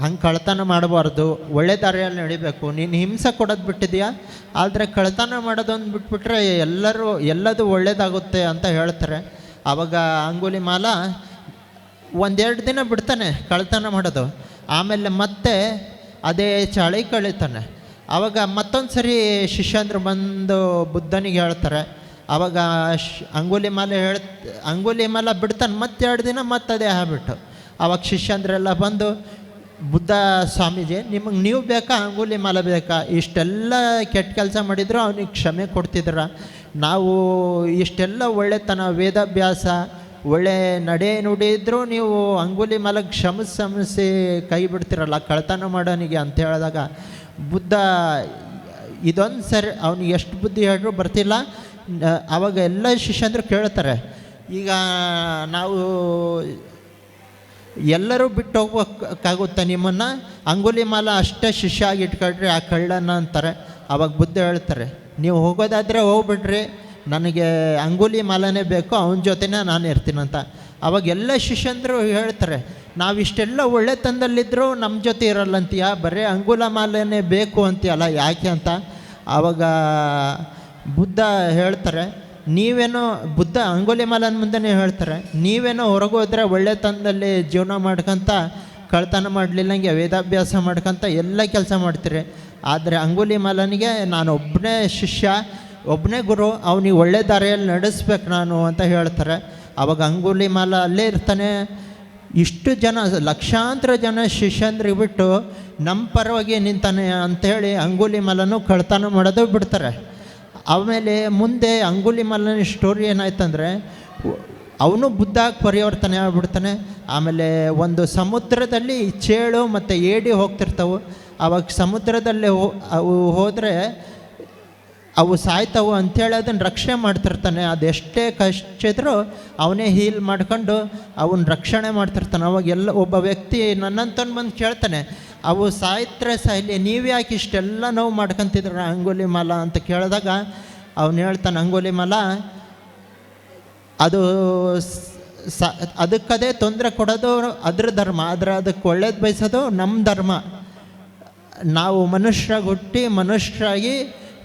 ಹಂಗೆ ಕಳ್ತನ ಮಾಡಬಾರ್ದು, ಒಳ್ಳೆ ದಾರಿಯಲ್ಲಿ ನಡಿಬೇಕು, ನೀನು ಹಿಂಸೆ ಕೊಡೋದು ಬಿಟ್ಟಿದೆಯಾ, ಆದರೆ ಕಳ್ತನ ಮಾಡೋದೊಂದು ಬಿಟ್ಬಿಟ್ರೆ ಎಲ್ಲದೂ ಒಳ್ಳೇದಾಗುತ್ತೆ ಅಂತ ಹೇಳ್ತಾರೆ. ಆವಾಗ ಅಂಗುಲಿಮಾಲ ಒಂದೆರಡು ದಿನ ಬಿಡ್ತಾನೆ ಕಳ್ತನ ಮಾಡೋದು, ಆಮೇಲೆ ಮತ್ತೆ ಅದೇ ಚಾಳಿ ಕಳೀತಾನೆ. ಆವಾಗ ಮತ್ತೊಂದು ಸರಿ ಶಿಷ್ಯಂದ್ರು ಬಂದು ಬುದ್ಧನಿಗೆ ಹೇಳ್ತಾರೆ. ಆವಾಗ ಅಂಗುಲಿಮಾಲ ಬಿಡ್ತಾನೆ, ಮತ್ತೆ 2 ದಿನ ಮತ್ತದೇ ಹ್ಯಾಬಿಟ್ಟು. ಆವಾಗ ಶಿಷ್ಯಂದ್ರೆಲ್ಲ ಬಂದು, ಬುದ್ಧ ಸ್ವಾಮೀಜಿ, ನಿಮಗೆ ನೀವು ಬೇಕಾ ಅಂಗುಲಿಮಾಲ ಬೇಕಾ, ಇಷ್ಟೆಲ್ಲ ಕೆಟ್ಟ ಕೆಲಸ ಮಾಡಿದ್ರು ಅವನಿಗೆ ಕ್ಷಮೆ ಕೊಡ್ತಿದ್ರ, ನಾವು ಇಷ್ಟೆಲ್ಲ ಒಳ್ಳೆತನ ವೇದಾಭ್ಯಾಸ ಒಳ್ಳೆ ನಡೆ ನುಡಿದ್ರು ನೀವು ಅಂಗುಲಿಮಾಲಗೆ ಕ್ಷಮಿಸಿ ಕೈ ಬಿಡ್ತಿರಲ್ಲ ಕಳ್ತನ ಮಾಡೋನಿಗೆ ಅಂತ ಹೇಳಿದಾಗ ಬುದ್ಧ ಇದೊಂದು ಸರಿ ಅವನಿಗೆ ಎಷ್ಟು ಬುದ್ಧಿ ಹೇಳಿದ್ರು ಬರ್ತಿಲ್ಲ. ಆವಾಗ ಎಲ್ಲ ಶಿಷ್ಯಂದರು ಕೇಳ್ತಾರೆ, ಈಗ ನಾವು ಎಲ್ಲರೂ ಬಿಟ್ಟು ಹೋಗ್ಬೇಕಾಗುತ್ತೆ ನಿಮ್ಮನ್ನು, ಅಂಗುಲಿಮಾಲ ಅಷ್ಟೇ ಶಿಷ್ಯ ಆಗಿ ಇಟ್ಕೊಳ್ರಿ ಆ ಕಳ್ಳನ ಅಂತಾರೆ. ಆವಾಗ ಬುದ್ಧ ಹೇಳ್ತಾರೆ, ನೀವು ಹೋಗೋದಾದರೆ ಹೋಗ್ಬಿಡ್ರಿ, ನನಗೆ ಅಂಗುಲಿಮಾಲನೇ ಬೇಕು, ಅವನ ಜೊತೆನೇ ನಾನು ಇರ್ತೀನಂತ. ಆವಾಗ ಎಲ್ಲ ಶಿಷ್ಯಂದರು ಹೇಳ್ತಾರೆ, ನಾವಿಷ್ಟೆಲ್ಲ ಒಳ್ಳೆತನದಲ್ಲಿದ್ದರೂ ನಮ್ಮ ಜೊತೆ ಇರಲ್ಲಂತೀಯ, ಬರೀ ಅಂಗುಲಿಮಾಲನೇ ಬೇಕು ಅಂತೀಯಲ್ಲ, ಯಾಕೆ ಅಂತ. ಆವಾಗ ಬುದ್ಧ ಹೇಳ್ತಾರೆ, ನೀವೇನೋ ಬುದ್ಧ ಅಂಗುಲಿಮಾಲನ ಮುಂದೆನೇ ಹೇಳ್ತಾರೆ, ನೀವೇನೋ ಹೊರಗೆ ಹೋದರೆ ಒಳ್ಳೆತನದಲ್ಲಿ ಜೀವನ ಮಾಡ್ಕೊತ ಕಳ್ತನ ಮಾಡಲಿಲ್ಲಂಗೆ ವೇದಾಭ್ಯಾಸ ಮಾಡ್ಕೊತ ಎಲ್ಲ ಕೆಲಸ ಮಾಡ್ತೀರಿ, ಆದರೆ ಅಂಗುಲಿಮಾಲನಿಗೆ ನಾನು ಒಬ್ಬನೇ ಶಿಷ್ಯ, ಒಬ್ಬನೇ ಗುರು, ಅವನಿಗೆ ಒಳ್ಳೆ ದಾರಿಯಲ್ಲಿ ನಡೆಸ್ಬೇಕು ನಾನು ಅಂತ ಹೇಳ್ತಾರೆ. ಆವಾಗ ಅಂಗುಲಿಮಾಲ ಅಲ್ಲೇ ಇರ್ತಾನೆ. ಇಷ್ಟು ಜನ ಲಕ್ಷಾಂತರ ಜನ ಶಿಷ್ಯಂದ್ರಿಗೆ ಬಿಟ್ಟು ನಮ್ಮ ಪರವಾಗಿ ನಿಂತಾನೆ ಅಂಥೇಳಿ ಅಂಗುಲಿಮಾಲನು ಕಳ್ತನ ಮಾಡೋದು ಬಿಡ್ತಾರೆ. ಆಮೇಲೆ ಮುಂದೆ ಅಂಗುಲಿಮಾಲನ ಸ್ಟೋರಿ ಏನಾಯ್ತಂದರೆ, ಅವನು ಬುದ್ಧ ಪರಿವರ್ತನೆ ಆಗಿಬಿಡ್ತಾನೆ. ಆಮೇಲೆ ಒಂದು ಸಮುದ್ರದಲ್ಲಿ ಚೇಳು ಮತ್ತು ಏಡಿ ಹೋಗ್ತಿರ್ತಾವೆ. ಆವಾಗ ಸಮುದ್ರದಲ್ಲಿ ಅವು ಹೋದರೆ ಅವು ಸಾಯ್ತಾವು ಅಂಥೇಳಿ ಅದನ್ನು ರಕ್ಷಣೆ ಮಾಡ್ತಿರ್ತಾನೆ. ಅದೆಷ್ಟೇ ಕಷ್ಟ ಇದ್ರೂ ಅವನೇ ಹೀಲ್ ಮಾಡ್ಕೊಂಡು ಅವನ್ನ ರಕ್ಷಣೆ ಮಾಡ್ತಿರ್ತಾನೆ. ಅವಾಗೆಲ್ಲ ಒಬ್ಬ ವ್ಯಕ್ತಿ ನನ್ನಂತವ್ನು ಬಂದು ಕೇಳ್ತಾನೆ, ಅವು ಸಾಯ್ತ್ರೆ ಸಾಯ್ಲಿ, ನೀವು ಯಾಕೆ ಇಷ್ಟೆಲ್ಲ ನೋವು ಮಾಡ್ಕೊತಿದ್ರ ಅಂಗುಲಿಮಾಲ ಅಂತ ಕೇಳಿದಾಗ ಅವನು ಹೇಳ್ತಾನೆ, ಅಂಗುಲಿಮಾಲ ಅದು ಅದಕ್ಕದೇ ತೊಂದರೆ ಕೊಡೋದು ಅದ್ರ ಧರ್ಮ, ಆದರೆ ಅದಕ್ಕೆ ಒಳ್ಳೇದು ಬಯಸೋದು ನಮ್ಮ ಧರ್ಮ. ನಾವು ಮನುಷ್ಯರಾಗಿ ಹುಟ್ಟಿ ಮನುಷ್ಯರಾಗಿ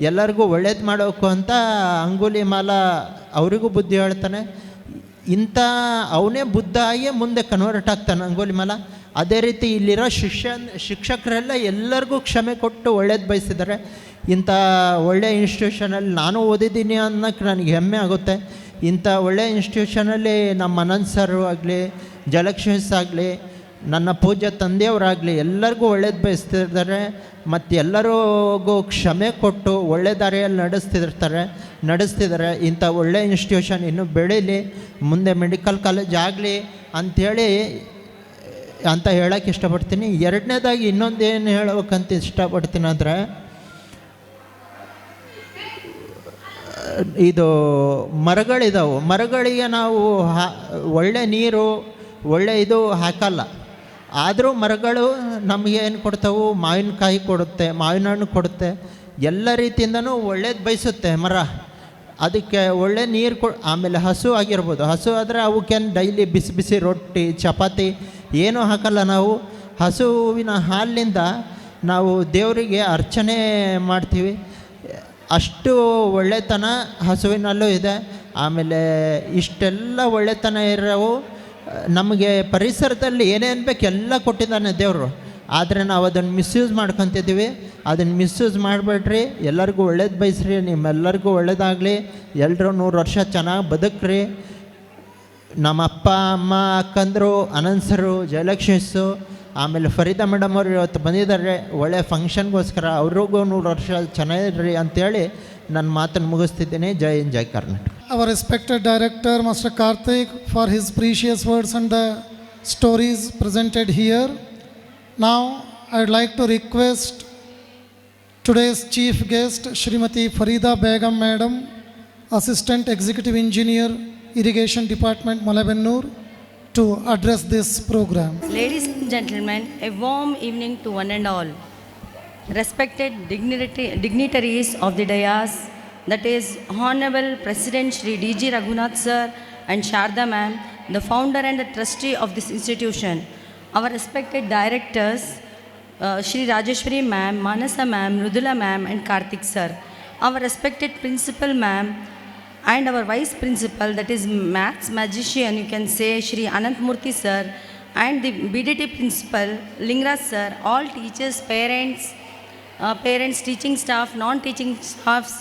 ಎಲ್ಲರಿಗೂ ಒಳ್ಳೇದು ಮಾಡೋಕು ಅಂತ ಅಂಗುಲಿಮಾಲ ಅವರಿಗೂ ಬುದ್ಧಿ ಹೇಳ್ತಾನೆ. ಅವನೇ ಬುದ್ಧ ಆಗಿ ಮುಂದೆ ಕನ್ವರ್ಟ್ ಆಗ್ತಾನೆ ಅಂಗುಲಿಮಾಲ. ಅದೇ ರೀತಿ ಇಲ್ಲಿರೋ ಶಿಕ್ಷಕರೆಲ್ಲ ಎಲ್ಲರಿಗೂ ಕ್ಷಮೆ ಕೊಟ್ಟು ಒಳ್ಳೇದು ಬಯಸಿದ್ದಾರೆ. ಇಂಥ ಒಳ್ಳೆಯ ಇನ್ಸ್ಟಿಟ್ಯೂಷನಲ್ಲಿ ನಾನು ಓದಿದ್ದೀನಿ ಅನ್ನೋಕ್ಕೆ ನನಗೆ ಹೆಮ್ಮೆ ಆಗುತ್ತೆ. ಇಂಥ ಒಳ್ಳೆಯ ಇನ್ಸ್ಟಿಟ್ಯೂಷನಲ್ಲಿ ನಮ್ಮ ಅನಂತ್ ಸರ್ ಆಗಲಿ, ಜಲಕ್ಷ್ಮಿ ಆಗಲಿ, ನನ್ನ ಪೂಜ್ಯ ತಂದೆಯವರಾಗಲಿ ಎಲ್ಲರಿಗೂ ಒಳ್ಳೇದು ಬಯಸ್ತಿದ್ದಾರೆ ಮತ್ತು ಎಲ್ಲರಿಗೂ ಕ್ಷಮೆ ಕೊಟ್ಟು ಒಳ್ಳೆ ದಾರಿಯಲ್ಲಿ ನಡೆಸ್ತಿದ್ದಾರೆ. ಇಂಥ ಒಳ್ಳೆ ಇನ್ಸ್ಟಿಟ್ಯೂಷನ್ ಇನ್ನೂ ಬೆಳೀಲಿ, ಮುಂದೆ ಮೆಡಿಕಲ್ ಕಾಲೇಜ್ ಆಗಲಿ ಅಂಥೇಳಿ ಅಂತ ಹೇಳೋಕ್ಕೆ ಇಷ್ಟಪಡ್ತೀನಿ. ಎರಡನೇದಾಗಿ ಇನ್ನೊಂದೇನು ಹೇಳಬೇಕಂತ ಇಷ್ಟಪಡ್ತೀನಿ ಅಂದರೆ, ಇದು ಮರಗಳಿಗೆ ನಾವು ಒಳ್ಳೆ ನೀರು ಒಳ್ಳೆ ಇದು ಹಾಕಲ್ಲ, ಆದರೂ ಮರಗಳು ನಮಗೆ ಏನು ಕೊಡ್ತಾವೆ, ಮಾವಿನಕಾಯಿ ಕೊಡುತ್ತೆ, ಮಾವಿನ ಹಣ್ಣು ಕೊಡುತ್ತೆ, ಎಲ್ಲ ರೀತಿಯಿಂದನೂ ಒಳ್ಳೇದು ಬಯಸುತ್ತೆ ಮರ. ಅದಕ್ಕೆ ಒಳ್ಳೆ ನೀರು ಆಮೇಲೆ ಹಸು ಆಗಿರ್ಬೋದು, ಹಸು ಆದರೆ ಅವಕ್ಕೇನು ಡೈಲಿ ಬಿಸಿ ಬಿಸಿ ರೊಟ್ಟಿ ಚಪಾತಿ ಏನೂ ಹಾಕಲ್ಲ ನಾವು. ಹಸುವಿನ ಹಾಲಿನಿಂದ ನಾವು ದೇವರಿಗೆ ಅರ್ಚನೆ ಮಾಡ್ತೀವಿ. ಅಷ್ಟು ಒಳ್ಳೆತನ ಹಸುವಿನಲ್ಲೂ ಇದೆ. ಆಮೇಲೆ ಇಷ್ಟೆಲ್ಲ ಒಳ್ಳೆತನ ಇರೋವು ನಮಗೆ ಪರಿಸರದಲ್ಲಿ ಏನೇನು ಬೇಕು ಎಲ್ಲ ಕೊಟ್ಟಿದ್ದಾನೆ ದೇವರು. ಆದರೆ ನಾವು ಅದನ್ನು ಮಿಸ್ಯೂಸ್ ಮಾಡ್ಕೊತಿದ್ದೀವಿ. ಅದನ್ನು ಮಿಸ್ಯೂಸ್ ಮಾಡಬೇಡ್ರಿ, ಎಲ್ಲರಿಗೂ ಒಳ್ಳೇದು ಬಯಸ್ರಿ, ನಿಮ್ಮೆಲ್ಲರಿಗೂ ಒಳ್ಳೇದಾಗಲಿ, ಎಲ್ಲರೂ 100 ವರ್ಷ ಚೆನ್ನಾಗಿ ಬದುಕ್ರಿ. ನಮ್ಮ ಅಪ್ಪ ಅಮ್ಮ ಅಕ್ಕಂದರು ಅನಂತರು ಜಯಲಕ್ಷ್ಮೀಸು ಆಮೇಲೆ ಫರೀದಾ ಮೇಡಮ್ ಅವರು ಇವತ್ತು ಬಂದಿದ್ದಾರೆ ಒಳ್ಳೆ ಫಂಕ್ಷನ್ಗೋಸ್ಕರ, ಅವ್ರಿಗೂ 100 ವರ್ಷ ಚೆನ್ನಾಗಿರ್ರಿ ಅಂಥೇಳಿ ನನ್ನ ಮಾತನ್ನು ಮುಗಿಸ್ತಿದ್ದೀನಿ. ಜೈ ಹಿಂದ್ ಜೈ Karnataka. Our respected director, Master Karthik, for his precious words and the stories presented here. Now, I would like to request today's chief guest, Srimati Farida Begum Madam, Assistant Executive Engineer, Irrigation Department, Malabennur, to address this program. Ladies and gentlemen, a warm evening to one and all. Respected dignitaries of the dais, that is Honorable President Shri D.G. Raghunath Sir and Sharda Ma'am, the founder and the trustee of this institution. Our respected directors, Shri Rajeshwari Ma'am, Manasa Ma'am, Mridula Ma'am and Karthik Sir. Our respected Principal Ma'am and our Vice Principal, that is Maths Magician, you can say Shri Anantmurthy Sir, and the BDT Principal, Lingraj Sir, all teachers, parents, teaching staff, non-teaching staffs,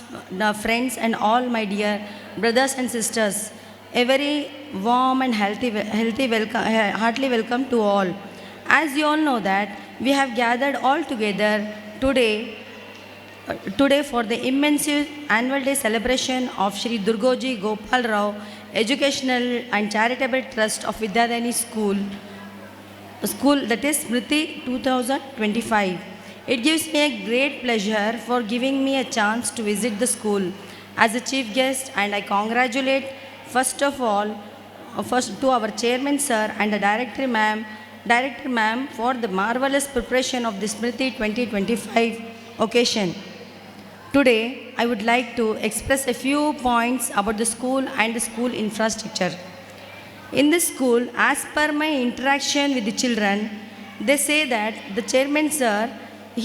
friends and all my dear brothers and sisters. A very warm and heartily welcome to all. As you all know that we have gathered all together today for the immense annual day celebration of Shri Durgoji Gopal Rao Educational and Charitable Trust of Vidyadayini School, that is Smriti 2025. It gives me a great pleasure for giving me a chance to visit the school as a chief guest, and I congratulate first to our chairman sir and the director ma'am for the marvelous preparation of the Smriti 2025 occasion. Today, I would like to express a few points about the school and the school infrastructure. In this school, as per my interaction with the children, they say that the chairman sir,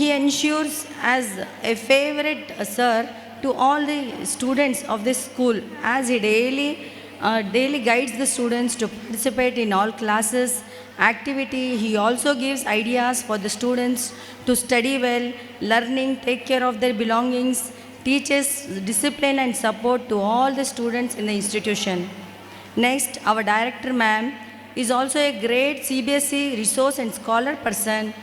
he ensures as a favorite sir to all the students of this school, as he daily guides the students to participate in all classes, activity. He also gives ideas for the students to study well, learning, take care of their belongings, teaches discipline and support to all the students in the institution. Next, our director ma'am is also a great CBSE resource and scholar person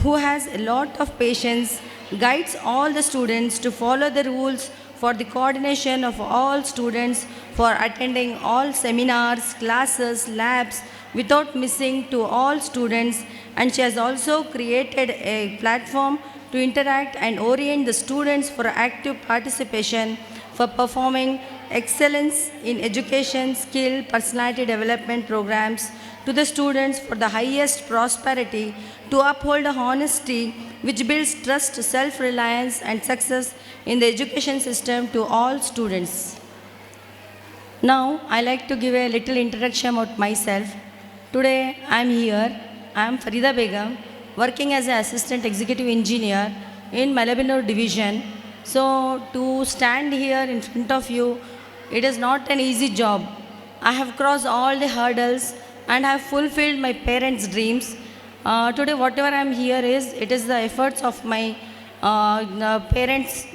who has a lot of patience, guides all the students to follow the rules for the coordination of all students for attending all seminars, classes, labs without missing to all students, and she has also created a platform to interact and orient the students for active participation for performing excellence in education, skill, personality development programs to the students for the highest prosperity, to uphold honesty which builds trust, self-reliance and success in the education system to all students. Now, I like to give a little introduction about myself. Today, I am here. I am Farida Begum, working as an Assistant Executive Engineer in Malabennur Division. So, to stand here in front of you, it is not an easy job. I have crossed all the hurdles and have fulfilled my parents' dreams. Today, whatever I am here it is the efforts of my parents,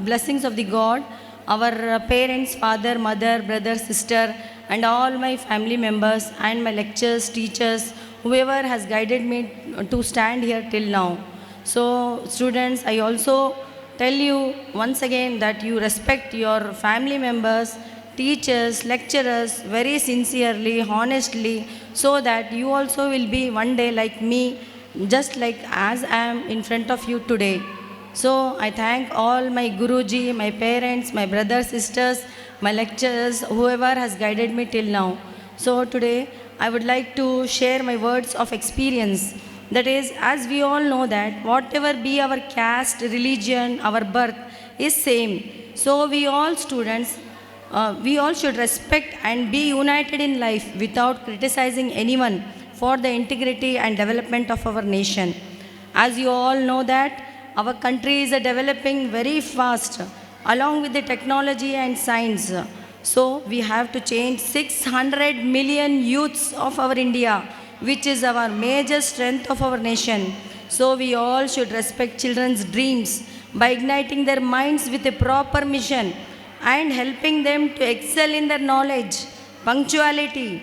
blessings of the God, our parents, father, mother, brother, sister, and all my family members and my lecturers, teachers whoever has guided me to stand here till now. So students, I also tell you once again that you respect your family members, teachers, lecturers very sincerely, honestly, so that you also will be one day like me, just like as I am in front of you today. So I thank all my Guruji, my parents, my brothers, sisters, my lecturers, whoever has guided me till now. So today I would like to share my words of experience. That is, as we all know that whatever be our caste, religion, our birth is same. So we all students, we all should respect and be united in life without criticizing anyone for the integrity and development of our nation. As you all know that our country is developing very fast along with the technology and science. So we have to change 600 million youths of our India, which is our major strength of our nation. So we all should respect children's dreams by igniting their minds with a proper mission and helping them to excel in their knowledge, punctuality,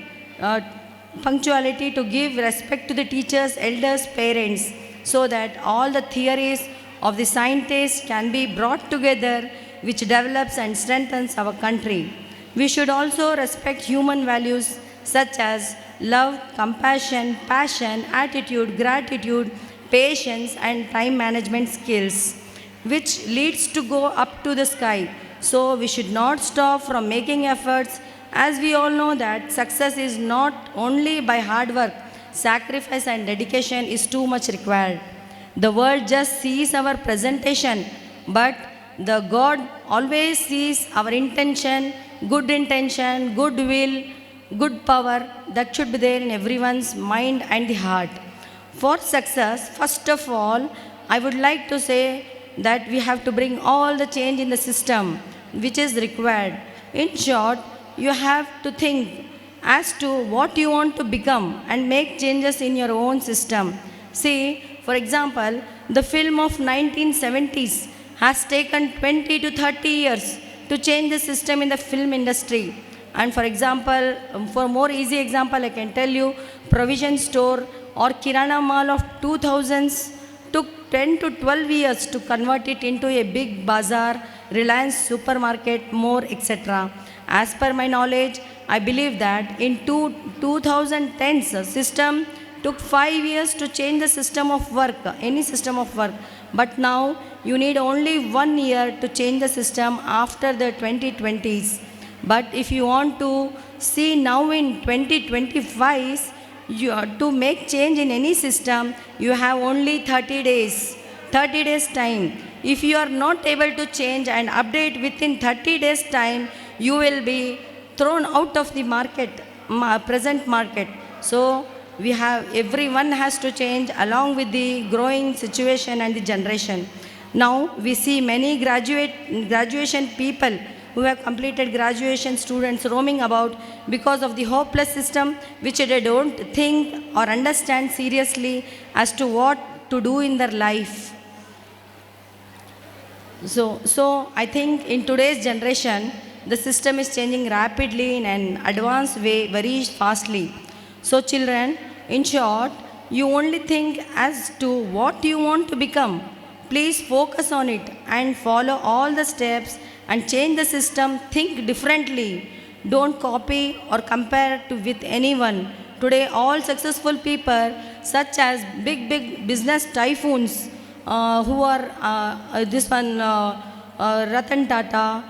punctuality to give respect to the teachers, elders, parents, so that all the theories of the scientists can be brought together, which develops and strengthens our country. We should also respect human values such as love, compassion, passion, attitude, gratitude, patience, and time management skills, which leads to go up to the sky. So we should not stop from making efforts, as we all know that success is not only by hard work, sacrifice and dedication is too much required. The world just sees our presentation, but the God always sees our intention, good will, good power that should be there in everyone's mind and the heart. For success, first of all, I would like to say that we have to bring all the change in the system which is required. In short, you have to think as to what you want to become and make changes in your own system. See, for example, the film of 1970s has taken 20 to 30 years to change the system in the film industry. And for example, for more easy example, I can tell you provision store or kirana mall of 2000s took 10 to 12 years to convert it into a big bazaar, Reliance supermarket, more etc. As per my knowledge, I believe that in 2010s system took 5 years to change the system of work, any system of work. But now you need only 1 year to change the system after the 2020s. But if you want to see now in 2025, to make change in any system, you have only 30 days. 30 days time. If you are not able to change and update within 30 days time, you will be thrown out of the market, present market. So everyone has to change along with the growing situation and the generation. Now we see many graduation people who have completed graduation, students roaming about because of the hopeless system, which they don't think or understand seriously as to what to do in their life. So I think in today's generation, the system is changing rapidly in an advanced way, very fastly. So children, in short, you only think as to what you want to become. Please focus on it and follow all the steps and change the system. Think differently. Don't copy or compare with anyone. Today, all successful people, such as big business typhoons, who are Ratan Tata,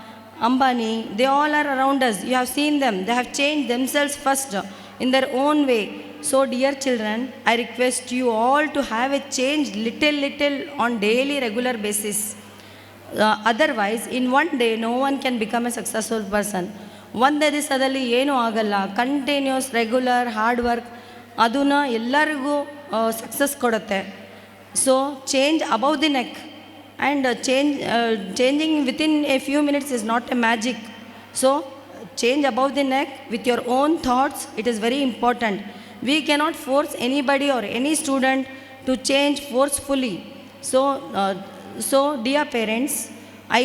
Ambani, they all are around us. You have seen them. They have changed themselves first in their own way. So dear children, I request you all to have a change little on daily regular basis. Otherwise, in one day, no one can become a successful person. ಒಂದೇ ದಿವಸದಲ್ಲಿ ಏನೂ ಆಗಲ್ಲ. Continuous regular hard work ಅದನ್ನ ಎಲ್ಲರಿಗೂ success ಕೊಡುತ್ತೆ. So change above the neck and changing within a few minutes is not a magic. So change above the neck with your own thoughts. It is very important. We cannot force anybody or any student to change forcefully. So dear parents, I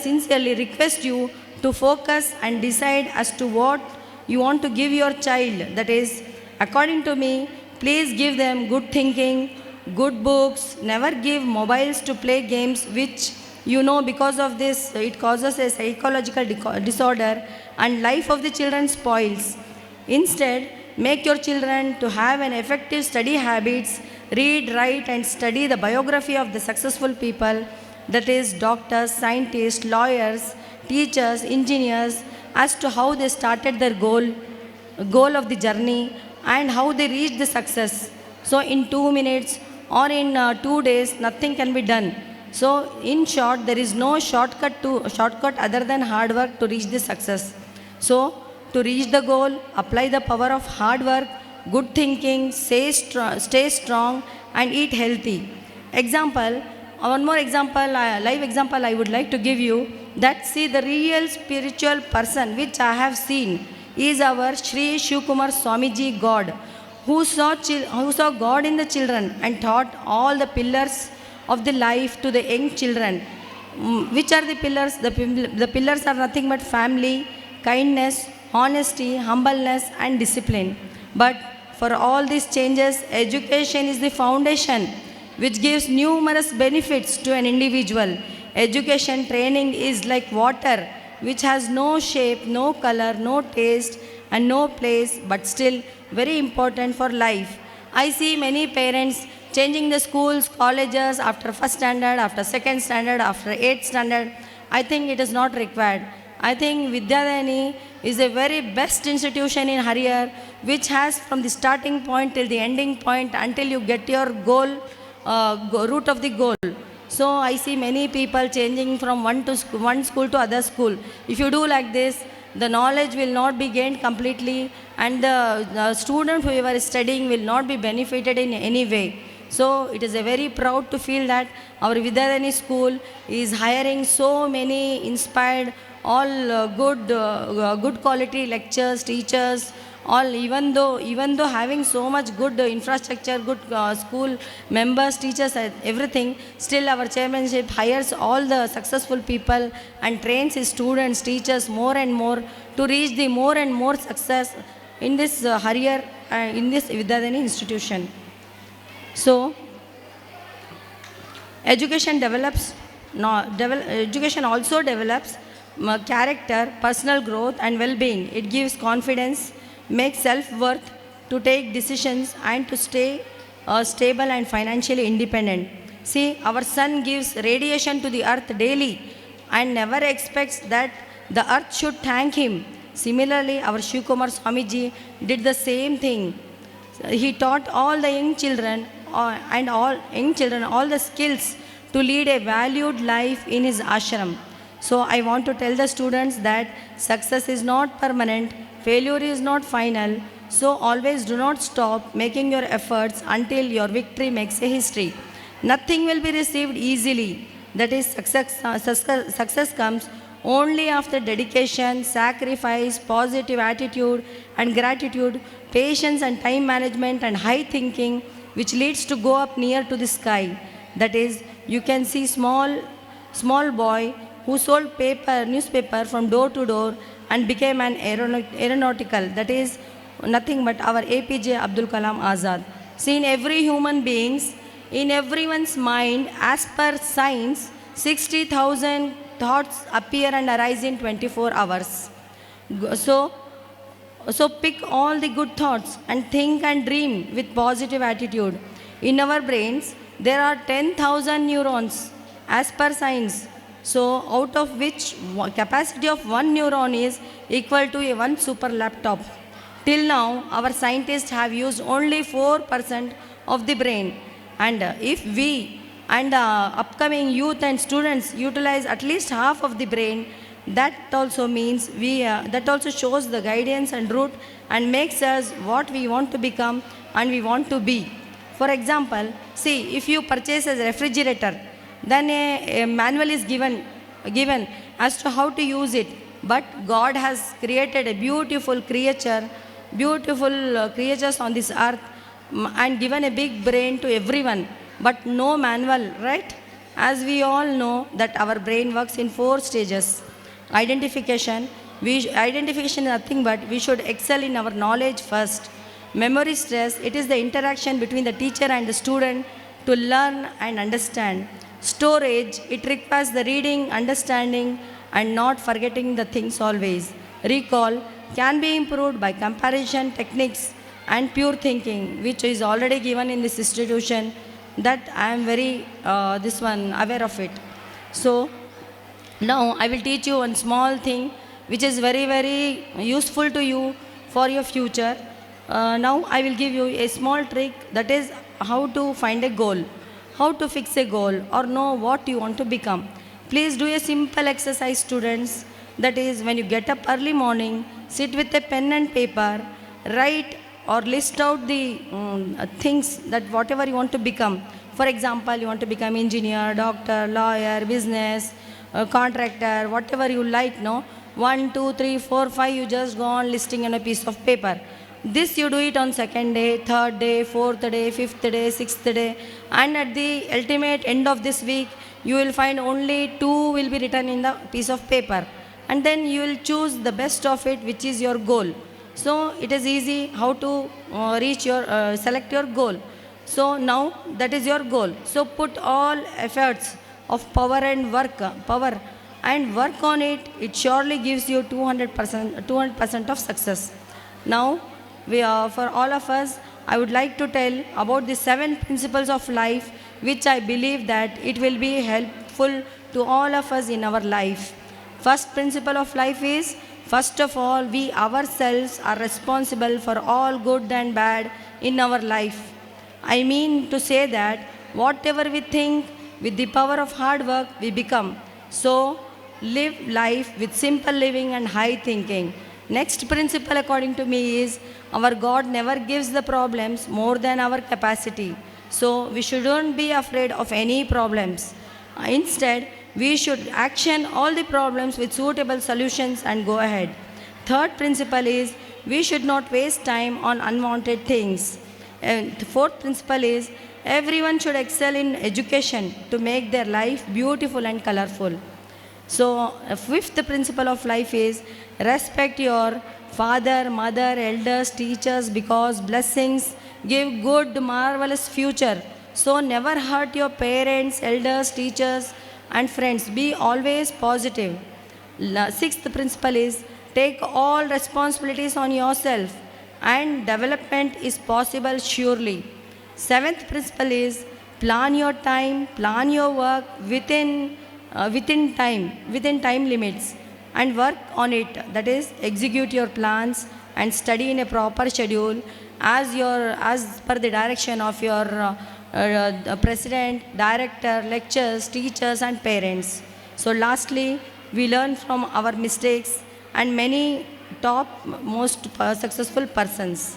sincerely request you to focus and decide as to what you want to give your child. That is, According to me, please give them good thinking, good books, never give mobiles to play games which because of this it causes a psychological disorder and life of the children spoils. Instead, make your children to have an effective study habits, read, write and study the biography of the successful people, that is doctors, scientists, lawyers, teachers, engineers, as to how they started their goal of the journey and how they reached the success. So in 2 minutes or in 2 days, nothing can be done. So in short, there is no shortcut other than hard work to reach the success. So to reach the goal, apply the power of hard work, good thinking, stay strong and eat healthy. Example, one more example, live example I would like to give you, that see the real spiritual person which I have seen is our Sri Shivkumar Swamiji God, who saw God in the children and taught all the pillars of the life to the young children. Which are the pillars? The pillars are nothing but family, kindness, honesty, humbleness and discipline. But for all these changes, education is the foundation which gives numerous benefits to an individual. Education training is like water which has no shape, no color, no taste and no place, but still very important for life. I see many parents changing the schools, colleges after first standard, after second standard, after 8th standard. I think it is not required. I think Vidyadayini is a very best institution in Harihar, which has from the starting point till the ending point until you get your goal, root of the goal. So I see many people changing from one school to other school. If you do like this, the knowledge will not be gained completely and the student who is studying will not be benefited in any way. So it is a very proud to feel that our Vidyadayini school is hiring so many inspired, all good quality lectures, teachers, all even though having so much good infrastructure, good school members, teachers, everything, still our chairmanship hires all the successful people and trains his students, teachers more and more to reach the more and more success in this Harihar, in this Vidyadayini institution. So education also develops character, personal growth and well-being. It gives confidence, makes self-worth to take decisions and to stay stable and financially independent. See, our sun gives radiation to the earth daily and never expects that the earth should thank him. Similarly, our Shivkumar Swamiji did the same thing. He taught all the young children all the skills to lead a valued life in his ashram. So I want to tell the students that success is not permanent, failure is not final. So always do not stop making your efforts until your victory makes a history. Nothing will be received easily. That is, success comes only after dedication, sacrifice, positive attitude and gratitude, patience and time management and high thinking, which leads to go up near to the sky. That is, you can see small boy who sold newspaper from door to door and became an aeronautical. That is nothing but our APJ Abdul Kalam Azad. See, in every human beings, in everyone's mind, as per science, 60,000 thoughts appear and arise in 24 hours. So pick all the good thoughts and think and dream with positive attitude. In our brains, there are 10,000 neurons as per science. So out of which capacity of one neuron is equal to one super laptop. Till now, our scientists have used only 4% of the brain. And if we and upcoming youth and students utilize at least half of the brain, that also means that also shows the guidance and route and makes us what we want to become and we want to be. For example, see, if you purchase a refrigerator, then a manual is given as to how to use it. But God has created a beautiful creatures on this earth and given a big brain to everyone, but no manual, right? As we all know that our brain works in 4 stages. Identification is nothing but we should excel in our knowledge first. Memory stress, it is the interaction between the teacher and the student to learn and understand. Storage, it requires the reading, understanding, and not forgetting the things always. Recall can be improved by comparison techniques and pure thinking, which is already given in this institution, that I am very aware of it. So now I will teach you one small thing which is very, very useful to you for your future. Now I will give you a small trick, that is how to find a goal, how to fix a goal or know what you want to become. Please do a simple exercise, students. That is, when you get up early morning, sit with a pen and paper, write or list out the things that whatever you want to become. For example, you want to become engineer, doctor, lawyer, business, contractor, whatever you like, no? 1, 2, 3, 4, 5, you just go on listing on a piece of paper. This you do it on second day, third day, fourth day, fifth day, sixth day, and at the ultimate end of this week, you will find only 2 will be written in the piece of paper. And then you will choose the best of it, which is your goal. So it is easy how to select your goal. So now that is your goal. So put all efforts of power and work on it. It surely gives you 200% of success. Now, for all of us, I would like to tell about the 7 principles of life, which I believe that it will be helpful to all of us in our life. First principle of life is, first of all, we ourselves are responsible for all good and bad in our life. I mean to say that whatever we think, with the power of hard work, we become. So, live life with simple living and high thinking. Next principle, according to me, is our God never gives the problems more than our capacity. So, we shouldn't be afraid of any problems. Instead, we should action all the problems with suitable solutions and go ahead. Third principle is, we should not waste time on unwanted things. And the fourth principle is, everyone should excel in education to make their life beautiful and colorful. So, fifth principle of life is, respect your father, mother, elders, teachers, because blessings give good, marvelous future. So, never hurt your parents, elders, teachers, and friends. Be always positive. Sixth principle is, take all responsibilities on yourself, and development is possible surely. Seventh principle is, plan your time, plan your work within time limits, and work on it. That is, execute your plans and study in a proper schedule as per the direction of your president, director, lecturers, teachers, and parents. So lastly, we learn from our mistakes and many most successful persons.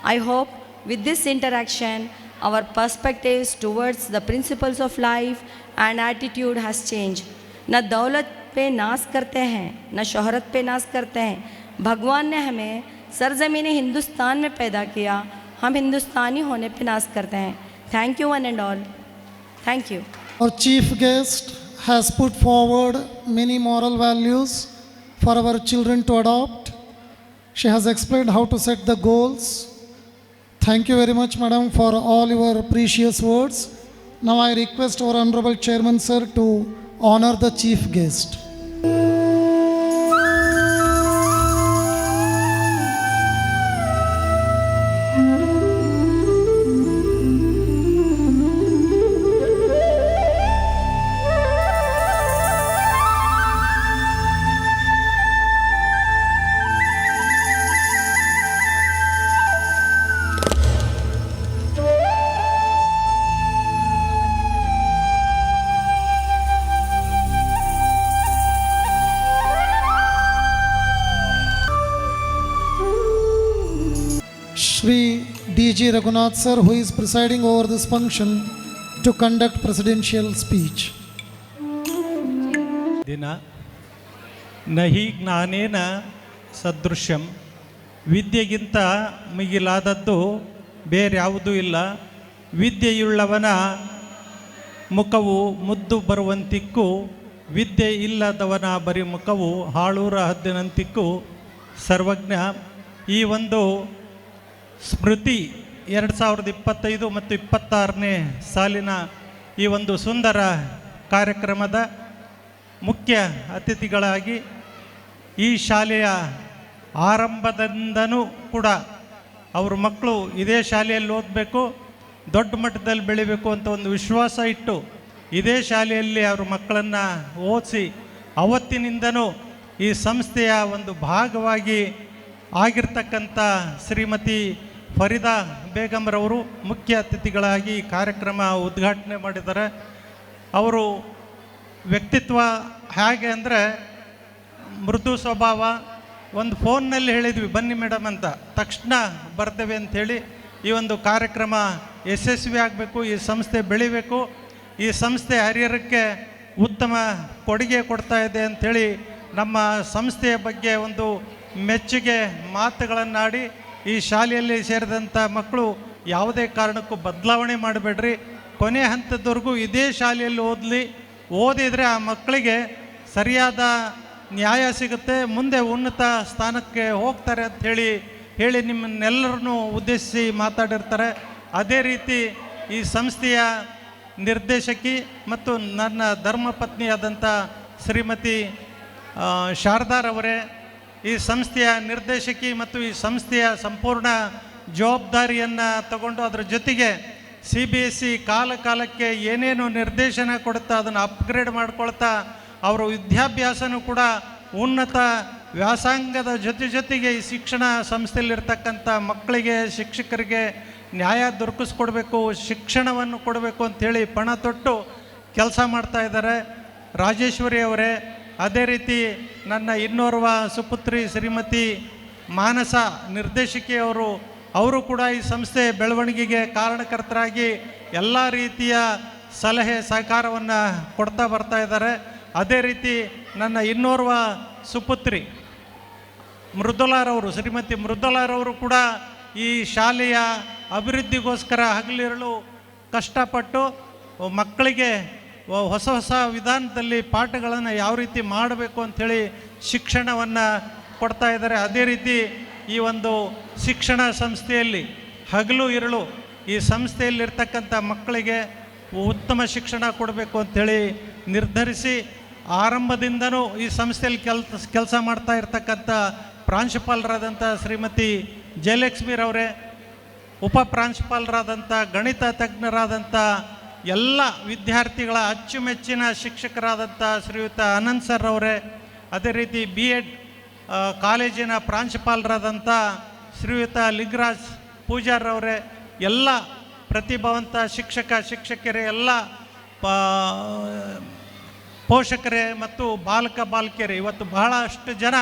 I hope with this interaction, our perspectives towards the principles of life and attitude has changed. न दौलत पे नाज करते हैं, न शोहरत पे नाज करते हैं. भगवान ने हमें सरजमीन हिंदुस्तान में पैदा किया, हम हिंदुस्तानी होने पे नाज करते हैं. Thank you one and all. Thank you. Our chief guest has put forward many moral values for our children to adopt. She has explained how to set the goals. Thank you very much, madam, for all your precious words. Now I request our Honorable Chairman, sir, to honor the chief guest. Shri D.G. Raghunath sir, who is presiding over this function, to conduct presidential speech. ದಿನ ನಹಿ ಜ್ಞಾನೇನ ಸದೃಶ್ಯಂ, ವಿದ್ಯೆಗಿಂತ ಮಿಗಿಲಾದದ್ದು ಬೇರ್ಯಾವುದೂ ಇಲ್ಲ. ವಿದ್ಯೆಯುಳ್ಳವನ ಮುಖವು ಮುದ್ದು ಬರುವಂತಿಕ್ಕೂ, ವಿದ್ಯೆ ಇಲ್ಲದವನ ಬರಿ ಮುಖವು ಹಾಳೂರ ಹದ್ದಿನಂತಿಕ್ಕೂ ಸರ್ವಜ್ಞ. ಈ ಒಂದು ಸ್ಮೃತಿ 2025 ಮತ್ತು 26ನೇ ಸಾಲಿನ ಈ ಒಂದು ಸುಂದರ ಕಾರ್ಯಕ್ರಮದ ಮುಖ್ಯ ಅತಿಥಿಗಳಾಗಿ ಈ ಶಾಲೆಯ ಆರಂಭದಿಂದನೂ ಕೂಡ ಅವ್ರ ಮಕ್ಕಳು ಇದೇ ಶಾಲೆಯಲ್ಲಿ ಓದಬೇಕು, ದೊಡ್ಡ ಮಟ್ಟದಲ್ಲಿ ಬೆಳಿಬೇಕು ಅಂತ ಒಂದು ವಿಶ್ವಾಸ ಇಟ್ಟು ಇದೇ ಶಾಲೆಯಲ್ಲಿ ಅವ್ರ ಮಕ್ಕಳನ್ನು ಓದಿಸಿ ಅವತ್ತಿನಿಂದನೂ ಈ ಸಂಸ್ಥೆಯ ಒಂದು ಭಾಗವಾಗಿ ಆಗಿರ್ತಕ್ಕಂಥ ಶ್ರೀಮತಿ ಫರೀದಾ ಬೇಗಂರವರು ಮುಖ್ಯ ಅತಿಥಿಗಳಾಗಿ ಈ ಕಾರ್ಯಕ್ರಮ ಉದ್ಘಾಟನೆ ಮಾಡಿದ್ದಾರೆ. ಅವರು ವ್ಯಕ್ತಿತ್ವ ಹೇಗೆ ಅಂದರೆ ಮೃದು ಸ್ವಭಾವ. ಒಂದು ಫೋನ್ನಲ್ಲಿ ಹೇಳಿದ್ವಿ ಬನ್ನಿ ಮೇಡಮ್ ಅಂತ, ತಕ್ಷಣ ಬರ್ತೇವೆ ಅಂಥೇಳಿ ಈ ಒಂದು ಕಾರ್ಯಕ್ರಮ ಯಶಸ್ವಿ ಆಗಬೇಕು, ಈ ಸಂಸ್ಥೆ ಬೆಳಿಬೇಕು, ಈ ಸಂಸ್ಥೆ ಹರಿಹರಕ್ಕೆ ಉತ್ತಮ ಕೊಡುಗೆ ಕೊಡ್ತಾ ಇದೆ ಅಂಥೇಳಿ ನಮ್ಮ ಸಂಸ್ಥೆಯ ಬಗ್ಗೆ ಒಂದು ಮೆಚ್ಚುಗೆ ಮಾತುಗಳನ್ನಾಡಿ ಈ ಶಾಲೆಯಲ್ಲಿ ಸೇರಿದಂಥ ಮಕ್ಕಳು ಯಾವುದೇ ಕಾರಣಕ್ಕೂ ಬದಲಾವಣೆ ಮಾಡಬೇಡ್ರಿ, ಕೊನೆ ಹಂತದವರೆಗೂ ಇದೇ ಶಾಲೆಯಲ್ಲಿ ಓದಿದರೆ ಆ ಮಕ್ಕಳಿಗೆ ಸರಿಯಾದ ನ್ಯಾಯ ಸಿಗುತ್ತೆ, ಮುಂದೆ ಉನ್ನತ ಸ್ಥಾನಕ್ಕೆ ಹೋಗ್ತಾರೆ ಅಂತ ಹೇಳಿ ನಿಮ್ಮನ್ನೆಲ್ಲರನ್ನೂ ಉದ್ದೇಶಿಸಿ ಮಾತಾಡಿರ್ತಾರೆ. ಅದೇ ರೀತಿ ಈ ಸಂಸ್ಥೆಯ ನಿರ್ದೇಶಕಿ ಮತ್ತು ನನ್ನ ಧರ್ಮಪತ್ನಿಯಾದಂಥ ಶ್ರೀಮತಿ ಶಾರದಾರವರೇ, ಈ ಸಂಸ್ಥೆಯ ನಿರ್ದೇಶಕಿ ಮತ್ತು ಈ ಸಂಸ್ಥೆಯ ಸಂಪೂರ್ಣ ಜವಾಬ್ದಾರಿಯನ್ನು ತಗೊಂಡು ಅದರ ಜೊತೆಗೆ CBSE ಕಾಲಕ್ಕೆ ಏನೇನು ನಿರ್ದೇಶನ ಕೊಡುತ್ತಾ ಅದನ್ನು ಅಪ್ಗ್ರೇಡ್ ಮಾಡ್ಕೊಳ್ತಾ ಅವರ ವಿದ್ಯಾಭ್ಯಾಸನೂ ಕೂಡ ಉನ್ನತ ವ್ಯಾಸಂಗದ ಜೊತೆಗೆ ಈ ಶಿಕ್ಷಣ ಸಂಸ್ಥೆಯಲ್ಲಿರ್ತಕ್ಕಂಥ ಮಕ್ಕಳಿಗೆ ಶಿಕ್ಷಕರಿಗೆ ನ್ಯಾಯ ದೊರಕಿಸ್ಕೊಡ್ಬೇಕು, ಶಿಕ್ಷಣವನ್ನು ಕೊಡಬೇಕು ಅಂಥೇಳಿ ಪಣ ತೊಟ್ಟು ಕೆಲಸ ಮಾಡ್ತಾ ಇದ್ದಾರೆ ರಾಜೇಶ್ವರಿ ಅವರೇ. ಅದೇ ರೀತಿ ನನ್ನ ಇನ್ನೋರ್ವ ಸುಪುತ್ರಿ ಶ್ರೀಮತಿ ಮಾನಸ ಅವರು ಕೂಡ ಈ ಸಂಸ್ಥೆ ಬೆಳವಣಿಗೆಗೆ ಕಾರಣಕರ್ತರಾಗಿ ಎಲ್ಲ ರೀತಿಯ ಸಲಹೆ ಸಹಕಾರವನ್ನು ಕೊಡ್ತಾ ಬರ್ತಾ ಇದ್ದಾರೆ. ಅದೇ ರೀತಿ ನನ್ನ ಇನ್ನೋರ್ವ ಸುಪುತ್ರಿ ಶ್ರೀಮತಿ ಮೃದುಲಾರವರು ಕೂಡ ಈ ಶಾಲೆಯ ಅಭಿವೃದ್ಧಿಗೋಸ್ಕರ ಹಗಲಿರುಳು ಕಷ್ಟಪಟ್ಟು ಮಕ್ಕಳಿಗೆ ಹೊಸ ವಿಧಾನದಲ್ಲಿ ಪಾಠಗಳನ್ನು ಯಾವ ರೀತಿ ಮಾಡಬೇಕು ಅಂಥೇಳಿ ಶಿಕ್ಷಣವನ್ನು ಕೊಡ್ತಾ ಇದ್ದಾರೆ. ಅದೇ ರೀತಿ ಈ ಒಂದು ಶಿಕ್ಷಣ ಸಂಸ್ಥೆಯಲ್ಲಿ ಹಗಲು ಇರುಳು ಈ ಸಂಸ್ಥೆಯಲ್ಲಿರ್ತಕ್ಕಂಥ ಮಕ್ಕಳಿಗೆ ಉತ್ತಮ ಶಿಕ್ಷಣ ಕೊಡಬೇಕು ಅಂಥೇಳಿ ನಿರ್ಧರಿಸಿ ಆರಂಭದಿಂದನೂ ಈ ಸಂಸ್ಥೆಯಲ್ಲಿ ಕೆಲಸ ಮಾಡ್ತಾ ಇರ್ತಕ್ಕಂಥ ಪ್ರಾಂಶುಪಾಲರಾದಂಥ ಶ್ರೀಮತಿ ಜಯಲಕ್ಷ್ಮೀರವರೇ, ಉಪ ಪ್ರಾಂಶುಪಾಲರಾದಂಥ ಗಣಿತ ತಜ್ಞರಾದಂಥ ಎಲ್ಲ ವಿದ್ಯಾರ್ಥಿಗಳ ಅಚ್ಚುಮೆಚ್ಚಿನ ಶಿಕ್ಷಕರಾದಂಥ ಶ್ರೀಯುತ ಅನಂತ್ ಸರ್ ಅವರೇ, ಅದೇ ರೀತಿ B.Ed ಕಾಲೇಜಿನ ಪ್ರಾಂಶುಪಾಲರಾದಂಥ ಶ್ರೀಯುತ ಲಿಂಗರಾಜ್ ಪೂಜಾರವರೇ, ಎಲ್ಲ ಪ್ರತಿಭಾವಂತ ಶಿಕ್ಷಕಿಯರೇ, ಎಲ್ಲ ಪೋಷಕರೇ ಮತ್ತು ಬಾಲಕಿಯರೇ, ಇವತ್ತು ಬಹಳಷ್ಟು ಜನ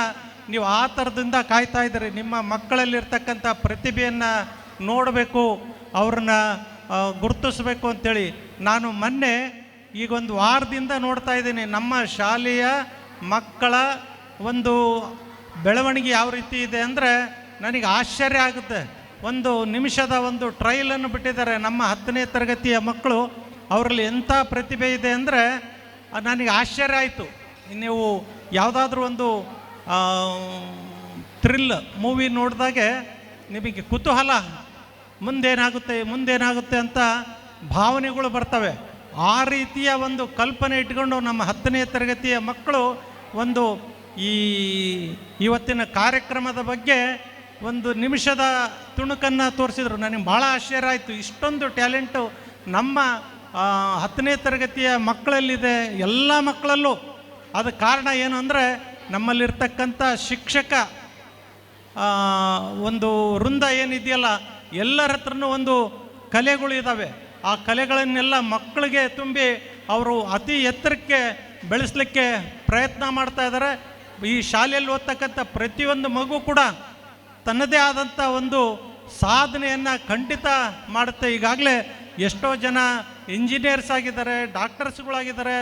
ನೀವು ಆ ಥರದಿಂದ ಕಾಯ್ತಾ ಇದ್ದೀರಿ. ನಿಮ್ಮ ಮಕ್ಕಳಲ್ಲಿರ್ತಕ್ಕಂಥ ಪ್ರತಿಭೆಯನ್ನು ನೋಡಬೇಕು, ಅವ್ರನ್ನ ಗುರುತಿಸ್ಬೇಕು ಅಂಥೇಳಿ ನಾನು ಮೊನ್ನೆ ಈಗೊಂದು ವಾರದಿಂದ ನೋಡ್ತಾ ಇದ್ದೀನಿ ನಮ್ಮ ಶಾಲೆಯ ಮಕ್ಕಳ ಒಂದು ಬೆಳವಣಿಗೆ ಯಾವ ರೀತಿ ಇದೆ ಅಂದರೆ ನನಗೆ ಆಶ್ಚರ್ಯ ಆಗುತ್ತೆ. ಒಂದು ನಿಮಿಷದ ಒಂದು ಟ್ರಯಲನ್ನು ಬಿಟ್ಟಿದ್ದಾರೆ ನಮ್ಮ 10ನೇ ತರಗತಿಯ ಮಕ್ಕಳು. ಅವರಲ್ಲಿ ಎಂಥ ಪ್ರತಿಭೆ ಇದೆ ಅಂದರೆ ನನಗೆ ಆಶ್ಚರ್ಯ ಆಯಿತು. ನೀವು ಯಾವುದಾದ್ರೂ ಒಂದು ಥ್ರಿಲ್ ಮೂವಿ ನೋಡಿದಾಗೆ ನಿಮಗೆ ಕುತೂಹಲ, ಮುಂದೇನಾಗುತ್ತೆ ಅಂತ ಭಾವನೆಗಳು ಬರ್ತವೆ. ಆ ರೀತಿಯ ಒಂದು ಕಲ್ಪನೆ ಇಟ್ಕೊಂಡು ನಮ್ಮ 10ನೇ ತರಗತಿಯ ಮಕ್ಕಳು ಒಂದು ಇವತ್ತಿನ ಕಾರ್ಯಕ್ರಮದ ಬಗ್ಗೆ ಒಂದು ನಿಮಿಷದ ತುಣುಕನ್ನು ತೋರಿಸಿದ್ರು. ನನಗೆ ಭಾಳ ಆಶ್ಚರ್ಯ ಆಯಿತು. ಇಷ್ಟೊಂದು ಟ್ಯಾಲೆಂಟು ನಮ್ಮ 10ನೇ ತರಗತಿಯ ಮಕ್ಕಳಲ್ಲಿದೆ, ಎಲ್ಲ ಮಕ್ಕಳಲ್ಲೂ. ಅದಕ್ಕೆ ಕಾರಣ ಏನು ಅಂದರೆ ನಮ್ಮಲ್ಲಿರ್ತಕ್ಕಂಥ ಶಿಕ್ಷಕ ಒಂದು ವೃಂದ ಏನಿದೆಯಲ್ಲ, ಎಲ್ಲರ ಹತ್ರನೂ ಒಂದು ಕಲೆಗಳು ಇದ್ದಾವೆ. ಆ ಕಲೆಗಳನ್ನೆಲ್ಲ ಮಕ್ಕಳಿಗೆ ತುಂಬಿ ಅವರು ಅತಿ ಎತ್ತರಕ್ಕೆ ಬೆಳೆಸಲಿಕ್ಕೆ ಪ್ರಯತ್ನ ಮಾಡ್ತಾ ಇದ್ದಾರೆ. ಈ ಶಾಲೆಯಲ್ಲಿ ಓದ್ತಕ್ಕಂಥ ಪ್ರತಿಯೊಂದು ಮಗು ಕೂಡ ತನ್ನದೇ ಆದಂಥ ಒಂದು ಸಾಧನೆಯನ್ನು ಖಂಡಿತ ಮಾಡುತ್ತೆ. ಈಗಾಗಲೇ ಎಷ್ಟೋ ಜನ ಇಂಜಿನಿಯರ್ಸ್ ಆಗಿದ್ದಾರೆ, ಡಾಕ್ಟರ್ಸ್ಗಳಾಗಿದ್ದಾರೆ,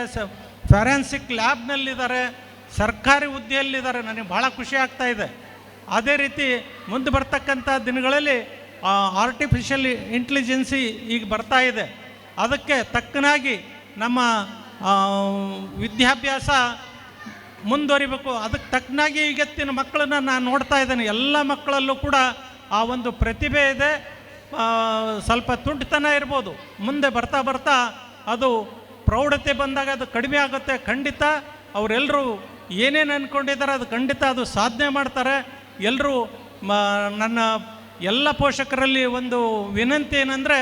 ಫಾರೆನ್ಸಿಕ್ ಲ್ಯಾಬ್ನಲ್ಲಿದ್ದಾರೆ, ಸರ್ಕಾರಿ ಹುದ್ದೆಯಲ್ಲಿದ್ದಾರೆ. ನನಗೆ ಭಾಳ ಖುಷಿ ಆಗ್ತಾ ಇದೆ. ಅದೇ ರೀತಿ ಮುಂದೆ ಬರ್ತಕ್ಕಂಥ ದಿನಗಳಲ್ಲಿ ಆರ್ಟಿಫಿಷಿಯಲ್ ಇಂಟೆಲಿಜೆನ್ಸಿ ಈಗ ಬರ್ತಾ ಇದೆ. ಅದಕ್ಕೆ ತಕ್ಕನಾಗಿ ನಮ್ಮ ವಿದ್ಯಾಭ್ಯಾಸ ಮುಂದುವರಿಬೇಕು. ಅದಕ್ಕೆ ತಕ್ಕನಾಗಿ ಈಗತ್ತಿನ ಮಕ್ಕಳನ್ನು ನಾನು ನೋಡ್ತಾ ಇದ್ದೇನೆ. ಎಲ್ಲ ಮಕ್ಕಳಲ್ಲೂ ಕೂಡ ಆ ಒಂದು ಪ್ರತಿಭೆ ಇದೆ. ಸ್ವಲ್ಪ ತುಂಟತನ ಇರ್ಬೋದು, ಮುಂದೆ ಬರ್ತಾ ಬರ್ತಾ ಅದು ಪ್ರೌಢತೆ ಬಂದಾಗ ಅದು ಕಡಿಮೆ ಆಗುತ್ತೆ. ಖಂಡಿತ ಅವರೆಲ್ಲರೂ ಏನೇನು ಅಂದ್ಕೊಂಡಿದ್ದಾರೆ ಅದು ಖಂಡಿತ ಅದು ಸಾಧನೆ ಮಾಡ್ತಾರೆ. ಎಲ್ಲರೂ ನನ್ನ ಎಲ್ಲ ಪೋಷಕರಲ್ಲಿ ಒಂದು ವಿನಂತಿ ಏನಂದರೆ,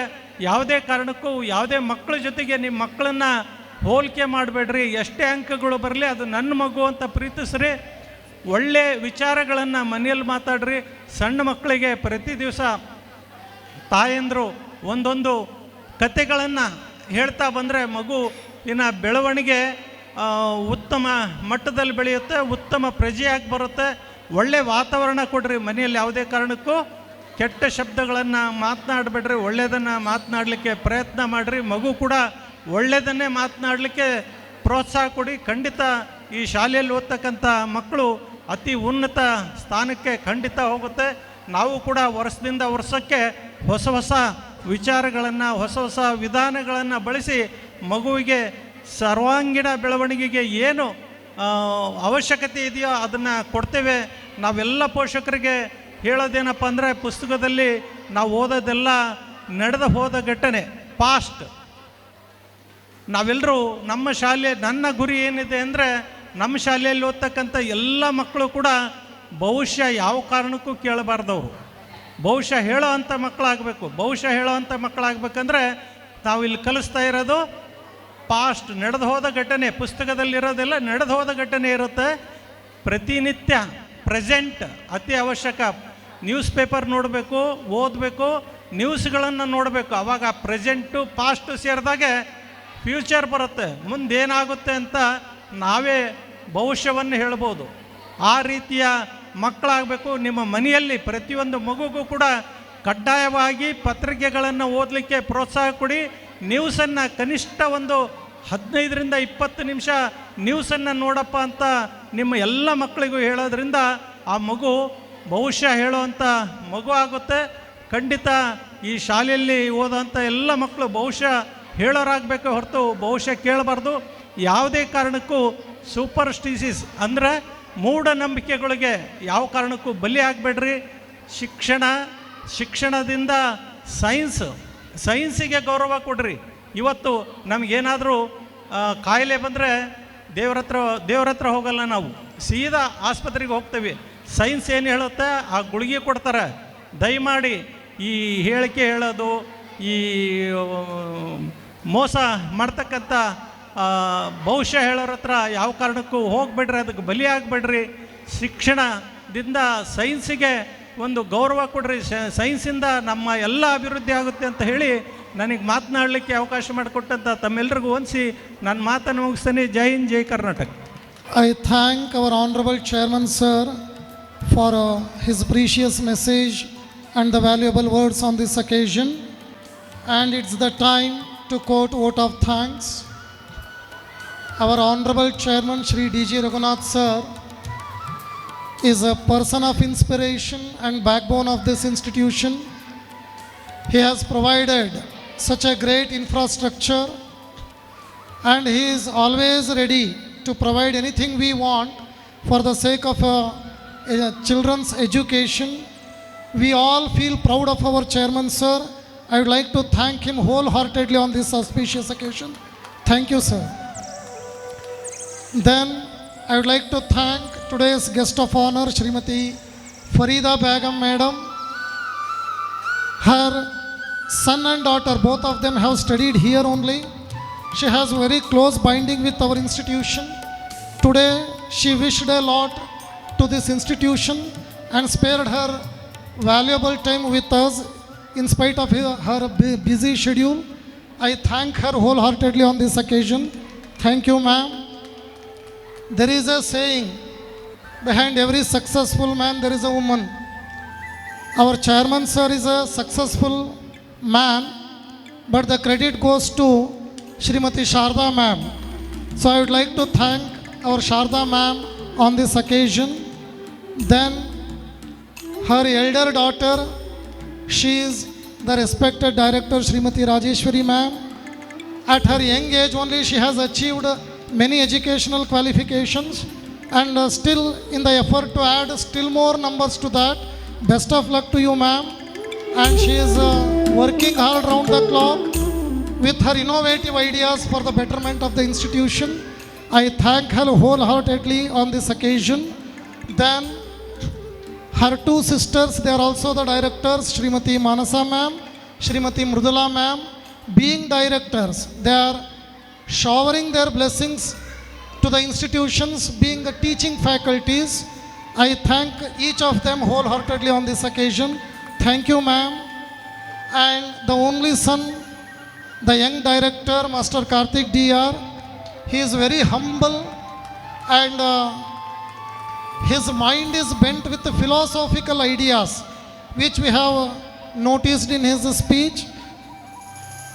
ಯಾವುದೇ ಕಾರಣಕ್ಕೂ ಯಾವುದೇ ಮಕ್ಕಳ ಜೊತೆಗೆ ನಿಮ್ಮ ಮಕ್ಕಳನ್ನು ಹೋಲಿಕೆ ಮಾಡಬೇಡ್ರಿ. ಎಷ್ಟೇ ಅಂಕಗಳು ಬರಲಿ ಅದು ನನ್ನ ಮಗು ಅಂತ ಪ್ರೀತಿಸ್ರಿ. ಒಳ್ಳೆ ವಿಚಾರಗಳನ್ನು ಮನೆಯಲ್ಲಿ ಮಾತಾಡ್ರಿ. ಸಣ್ಣ ಮಕ್ಕಳಿಗೆ ಪ್ರತಿ ದಿವಸ ತಾಯಂದರು ಒಂದೊಂದು ಕತೆಗಳನ್ನು ಹೇಳ್ತಾ ಬಂದರೆ ಮಗುವಿನ ಬೆಳವಣಿಗೆ ಉತ್ತಮ ಮಟ್ಟದಲ್ಲಿ ಬೆಳೆಯುತ್ತೆ, ಉತ್ತಮ ಪ್ರಜೆಯಾಗಿ ಬರುತ್ತೆ. ಒಳ್ಳೆ ವಾತಾವರಣ ಕೊಡ್ರಿ ಮನೆಯಲ್ಲಿ. ಯಾವುದೇ ಕಾರಣಕ್ಕೂ ಕೆಟ್ಟ ಶಬ್ದಗಳನ್ನು ಮಾತನಾಡಬೇಡ್ರಿ, ಒಳ್ಳೆಯದನ್ನು ಮಾತನಾಡಲಿಕ್ಕೆ ಪ್ರಯತ್ನ ಮಾಡಿರಿ. ಮಗು ಕೂಡ ಒಳ್ಳೆಯದನ್ನೇ ಮಾತನಾಡಲಿಕ್ಕೆ ಪ್ರೋತ್ಸಾಹ ಕೊಡಿ. ಖಂಡಿತ ಈ ಶಾಲೆಯಲ್ಲಿ ಓದ್ತಕ್ಕಂಥ ಮಕ್ಕಳು ಅತಿ ಉನ್ನತ ಸ್ಥಾನಕ್ಕೆ ಖಂಡಿತ ಹೋಗುತ್ತೆ. ನಾವು ಕೂಡ ವರ್ಷದಿಂದ ವರ್ಷಕ್ಕೆ ಹೊಸ ಹೊಸ ವಿಚಾರಗಳನ್ನು, ಹೊಸ ಹೊಸ ವಿಧಾನಗಳನ್ನು ಬಳಸಿ ಮಗುವಿಗೆ ಸರ್ವಾಂಗೀಣ ಬೆಳವಣಿಗೆಗೆ ಏನು ಅವಶ್ಯಕತೆ ಇದೆಯೋ ಅದನ್ನು ಕೊಡ್ತೇವೆ. ನಾವೆಲ್ಲ ಪೋಷಕರಿಗೆ ಹೇಳೋದೇನಪ್ಪ ಅಂದರೆ, ಪುಸ್ತಕದಲ್ಲಿ ನಾವು ಓದೋದೆಲ್ಲ ನಡೆದು ಹೋದ ಘಟನೆ, ಪಾಸ್ಟ್. ನಾವೆಲ್ಲರೂ ನಮ್ಮ ಶಾಲೆ, ನನ್ನ ಗುರಿ ಏನಿದೆ ಅಂದರೆ, ನಮ್ಮ ಶಾಲೆಯಲ್ಲಿ ಓದ್ತಕ್ಕಂಥ ಎಲ್ಲ ಮಕ್ಕಳು ಕೂಡ ಬಹುಶಃ ಯಾವ ಕಾರಣಕ್ಕೂ ಕೇಳಬಾರ್ದವರು, ಬಹುಶಃ ಹೇಳೋ ಅಂಥ ಮಕ್ಕಳಾಗಬೇಕು. ಬಹುಶಃ ಹೇಳೋ ಅಂಥ ಮಕ್ಕಳಾಗಬೇಕಂದ್ರೆ ನಾವು ಇಲ್ಲಿ ಕಲಿಸ್ತಾ ಇರೋದು ಪಾಸ್ಟ್, ನಡೆದು ಹೋದ ಘಟನೆ. ಪುಸ್ತಕದಲ್ಲಿರೋದೆಲ್ಲ ನಡೆದು ಹೋದ ಘಟನೆ ಇರುತ್ತೆ. ಪ್ರತಿನಿತ್ಯ ಪ್ರೆಸೆಂಟ್ ಅತಿ ಅವಶ್ಯಕ. ನ್ಯೂಸ್ ಪೇಪರ್ ನೋಡಬೇಕು, ಓದಬೇಕು, ನ್ಯೂಸ್ಗಳನ್ನು ನೋಡಬೇಕು. ಆವಾಗ ಪ್ರೆಸೆಂಟು ಪಾಸ್ಟು ಸೇರಿದಾಗೆ ಫ್ಯೂಚರ್ ಬರುತ್ತೆ. ಮುಂದೇನಾಗುತ್ತೆ ಅಂತ ನಾವೇ ಭವಿಷ್ಯವನ್ನು ಹೇಳ್ಬೋದು. ಆ ರೀತಿಯ ಮಕ್ಕಳಾಗಬೇಕು. ನಿಮ್ಮ ಮನೆಯಲ್ಲಿ ಪ್ರತಿಯೊಂದು ಮಗುಗೂ ಕೂಡ ಕಡ್ಡಾಯವಾಗಿ ಪತ್ರಿಕೆಗಳನ್ನು ಓದಲಿಕ್ಕೆ ಪ್ರೋತ್ಸಾಹ ಕೊಡಿ. ನ್ಯೂಸನ್ನು ಕನಿಷ್ಠ ಒಂದು 15ರಿಂದ 20 ನಿಮಿಷ ನ್ಯೂಸನ್ನು ನೋಡಪ್ಪ ಅಂತ ನಿಮ್ಮ ಎಲ್ಲ ಮಕ್ಕಳಿಗೂ ಹೇಳೋದ್ರಿಂದ ಆ ಮಗು ಬಹುಶಃ ಹೇಳೋವಂಥ ಮಗು ಆಗುತ್ತೆ. ಖಂಡಿತ ಈ ಶಾಲೆಯಲ್ಲಿ ಓದೋವಂಥ ಎಲ್ಲ ಮಕ್ಕಳು ಬಹುಶಃ ಹೇಳೋರಾಗಬೇಕು ಹೊರತು ಬಹುಶಃ ಕೇಳಬಾರ್ದು. ಯಾವುದೇ ಕಾರಣಕ್ಕೂ ಸೂಪರ್ಸ್ಟಿಷಿಯಸ್ ಅಂದರೆ ಮೂಢನಂಬಿಕೆಗಳಿಗೆ ಯಾವ ಕಾರಣಕ್ಕೂ ಬಲಿ ಆಗಬೇಡ್ರಿ. ಶಿಕ್ಷಣದಿಂದ ಸೈನ್ಸಿಗೆ ಗೌರವ ಕೊಡ್ರಿ. ಇವತ್ತು ನಮಗೇನಾದರೂ ಕಾಯಿಲೆ ಬಂದರೆ ದೇವ್ರ ಹತ್ರ ಹೋಗಲ್ಲ, ನಾವು ಸೀದಾ ಆಸ್ಪತ್ರೆಗೆ ಹೋಗ್ತೇವೆ. ಸೈನ್ಸ್ ಏನು ಹೇಳುತ್ತೆ ಆ ಗುಳಿಗೆ ಕೊಡ್ತಾರೆ. ದಯಮಾಡಿ ಈ ಹೇಳಿಕೆ ಹೇಳೋದು, ಈ ಮೋಸ ಮಾಡ್ತಕ್ಕಂಥ ಭವಿಷ್ಯ ಹೇಳೋರ ಹತ್ರ ಯಾವ ಕಾರಣಕ್ಕೂ ಹೋಗಬೇಡ್ರಿ, ಅದಕ್ಕೆ ಬಲಿ ಆಗಬೇಡ್ರಿ. ಶಿಕ್ಷಣದಿಂದ ಸೈನ್ಸಿಗೆ ಒಂದು ಗೌರವ ಕೊಡ್ರಿ. ಸೈನ್ಸಿಂದ ನಮ್ಮ ಎಲ್ಲ ಅಭಿವೃದ್ಧಿ ಆಗುತ್ತೆ ಅಂತ ಹೇಳಿ ನನಗೆ ಮಾತನಾಡಲಿಕ್ಕೆ ಅವಕಾಶ ಮಾಡಿಕೊಟ್ಟಂಥ ತಮ್ಮೆಲ್ಲರಿಗೂ ವಂದಿಸಿ ನನ್ನ ಮಾತನ್ನು ಮುಗಿಸ್ತೇನೆ. ಜೈ ಹಿಂದ್, ಜೈ Karnataka. I thank our Honorable Chairman Sir for his precious message and the valuable words on this occasion. And it's the time to quote vote of thanks. Our Honorable Chairman Shri D.G. Raghunath Sir is a person of inspiration and backbone of this institution. He has provided such a great infrastructure and he is always ready to provide anything we want for the sake of children's education. We all feel proud of our chairman sir. I would like to thank him wholeheartedly on this auspicious occasion. Thank you, sir. Then I would like to thank today's guest of honor, Srimati Farida Begum Madam. Her son and daughter, both of them have studied here only. She has very close binding with our institution. Today she wished a lot to this institution and spared her valuable time with us in spite of her busy schedule. I thank her wholeheartedly on this occasion. Thank you, ma'am. There is a saying, behind every successful man there is a woman. Our chairman sir is a successful man, but the credit goes to Srimati Sharda ma'am. So I would like to thank our Sharda ma'am on this occasion. Then her elder daughter, she is the respected director Srimati Rajeshwari ma'am. At her young age only she has achieved many educational qualifications and still in the effort to add still more numbers to that, Best of luck to you, ma'am. And she is working hard round the clock with her innovative ideas for the betterment of the institution. I thank her wholeheartedly on this occasion. Then her two sisters, they are also the directors, Srimati Manasa ma'am, Srimati Mrudula ma'am. Being directors, they are showering their blessings to the institutions, being the teaching faculties. I thank each of them wholeheartedly on this occasion. Thank you, ma'am. And the only son, the young director, Master Karthik DR, he is very humble and his mind is bent with the philosophical ideas which we have noticed in his speech.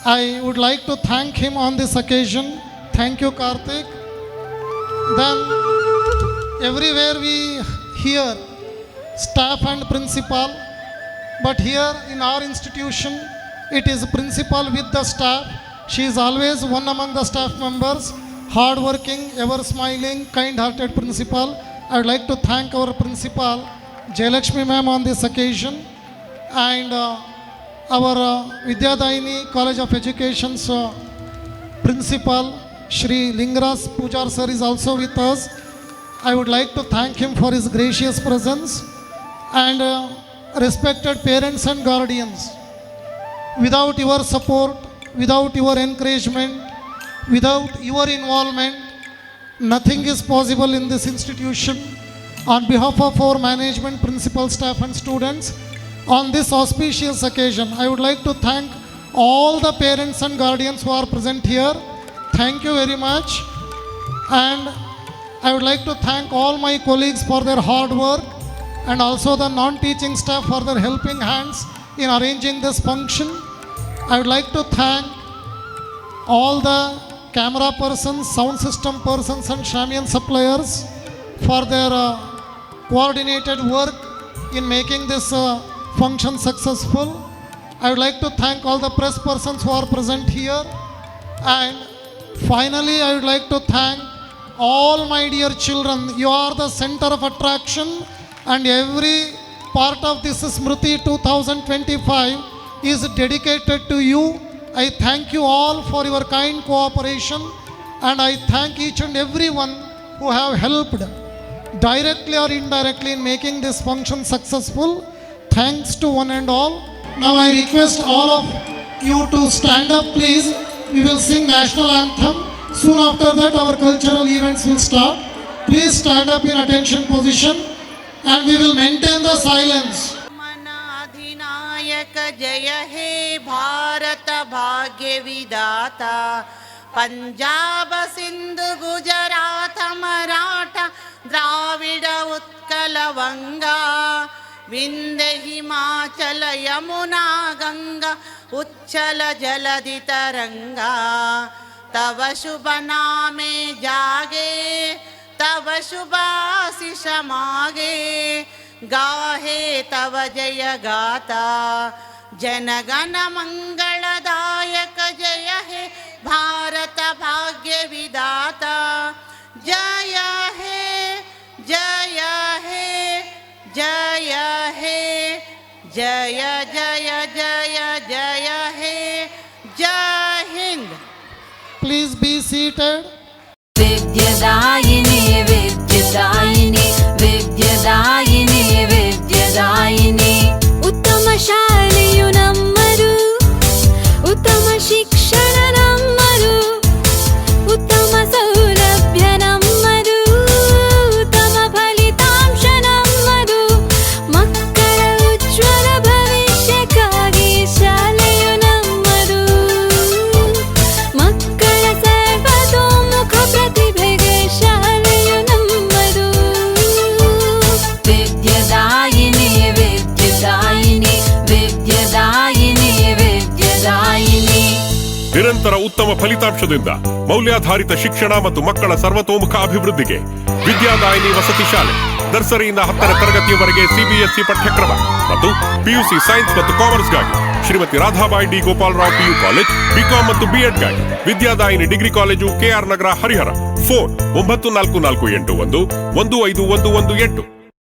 I would like to thank him on this occasion. Thank you, Karthik. Then everywhere we hear staff and principal, but here in our institution it is principal with the staff. She is always one among the staff members, hardworking, ever smiling, kind-hearted principal. I would like to thank our principal Jayalakshmi ma'am on this occasion, and our Vidyadayini College of Education's principal Shri Lingras Pujar sir is also with us. I would like to thank him for his gracious presence. And respected parents and guardians, without your support, without your encouragement, without your involvement, nothing is possible in this institution. On behalf of our management, principal, staff and students, on this auspicious occasion, I would like to thank all the parents and guardians who are present here. Thank you very much. And I would like to thank all my colleagues for their hard work, and also the non-teaching staff for their helping hands in arranging this function. I would like to thank all the camera persons, sound system persons and Shamian suppliers for their coordinated work in making this function successful. I would like to thank all the press persons who are present here. And finally, I would like to thank all my dear children. You are the center of attraction, and every part of this Smriti 2025 is dedicated to you. I thank you all for your kind cooperation, and I thank each and everyone who have helped directly or indirectly in making this function successful. Thanks to one and all. Now I request all of you to stand up, please. We will sing national anthem. Soon after that our cultural events will start. Please stand up in attention position and we will maintain the silence. मनाधिनायक जय हे भारत भाग्य विदाता पंजाब सिंधु गुजरात मराठा द्राविड उत्कल वंगा विंध्य हिमाचल यमुना गंगा उच्छल जलधि तरंगा तव शुभ नामे जागे तव शुभाशिष मागे गाहे तव जय गाता जनगण मंगलदायक जय हे भारत भाग्य विदाता जय हे जय हे जय हे जय जय जय जय हे जय Hind. Please be seated. Vidyadayini, Vidyadayini, Vidyadayini, Vidyadayini. Uttama ಶಾಲೆಯು ನಮ್ಮದು, ಉತ್ತಮ ಶಿಕ್ಷಣ ನಮ್ಮದು, ಉತ್ತಮ ಸೌಲಭ್ಯ ನಮ್ಮದು, ಉತ್ತಮ ಫಲಿತಾಂಶ ನಮ್ಮದು, ಮಕ್ಕಳ ಉಜ್ವಲ ಭವಿಷ್ಯಕ್ಕಾಗಿ ಶಾಲೆಯು ನಮ್ಮದು, ಮಕ್ಕಳ ಸರ್ವತೋಮುಖ ಪ್ರತಿಭೆಗೆ ಶಾಲೆಯು ನಮ್ಮದು. ವಿದ್ಯಾದಾಯಿನಿ ವಿದ್ಯಾದಾಯಿನಿ ವಿದ್ಯಾದಾಯಿನಿ ವಿದ್ಯಾದಾಯಿನಿ. ನಿರಂತರ ಉತ್ತಮ ಫಲಿತಾಂಶದಿಂದ ಮೌಲ್ಯಾಧಾರಿತ ಶಿಕ್ಷಣ ಮತ್ತು ಮಕ್ಕಳ ಸರ್ವತೋಮುಖ ಅಭಿವೃದ್ಧಿಗೆ ವಿದ್ಯಾದಾಯಿನಿ ವಸತಿ ಶಾಲೆ ನರ್ಸರಿಯಿಂದ 10ನೇ ತರಗತಿಯವರೆಗೆ ಸಿಬಿಎಸ್ಇ ಪಠ್ಯಕ್ರಮ ಮತ್ತು ಪಿಯುಸಿ ಸೈನ್ಸ್ ಮತ್ತು ಕಾಮರ್ಸ್ಗಾಗಿ Shrimati Radhabai D Gopalrao PU college, BCom ಮತ್ತು ಬಿಎಡ್ಗಾಗಿ Vidyadayini degree college, KR Nagar, Harihar. Phone 9448111518.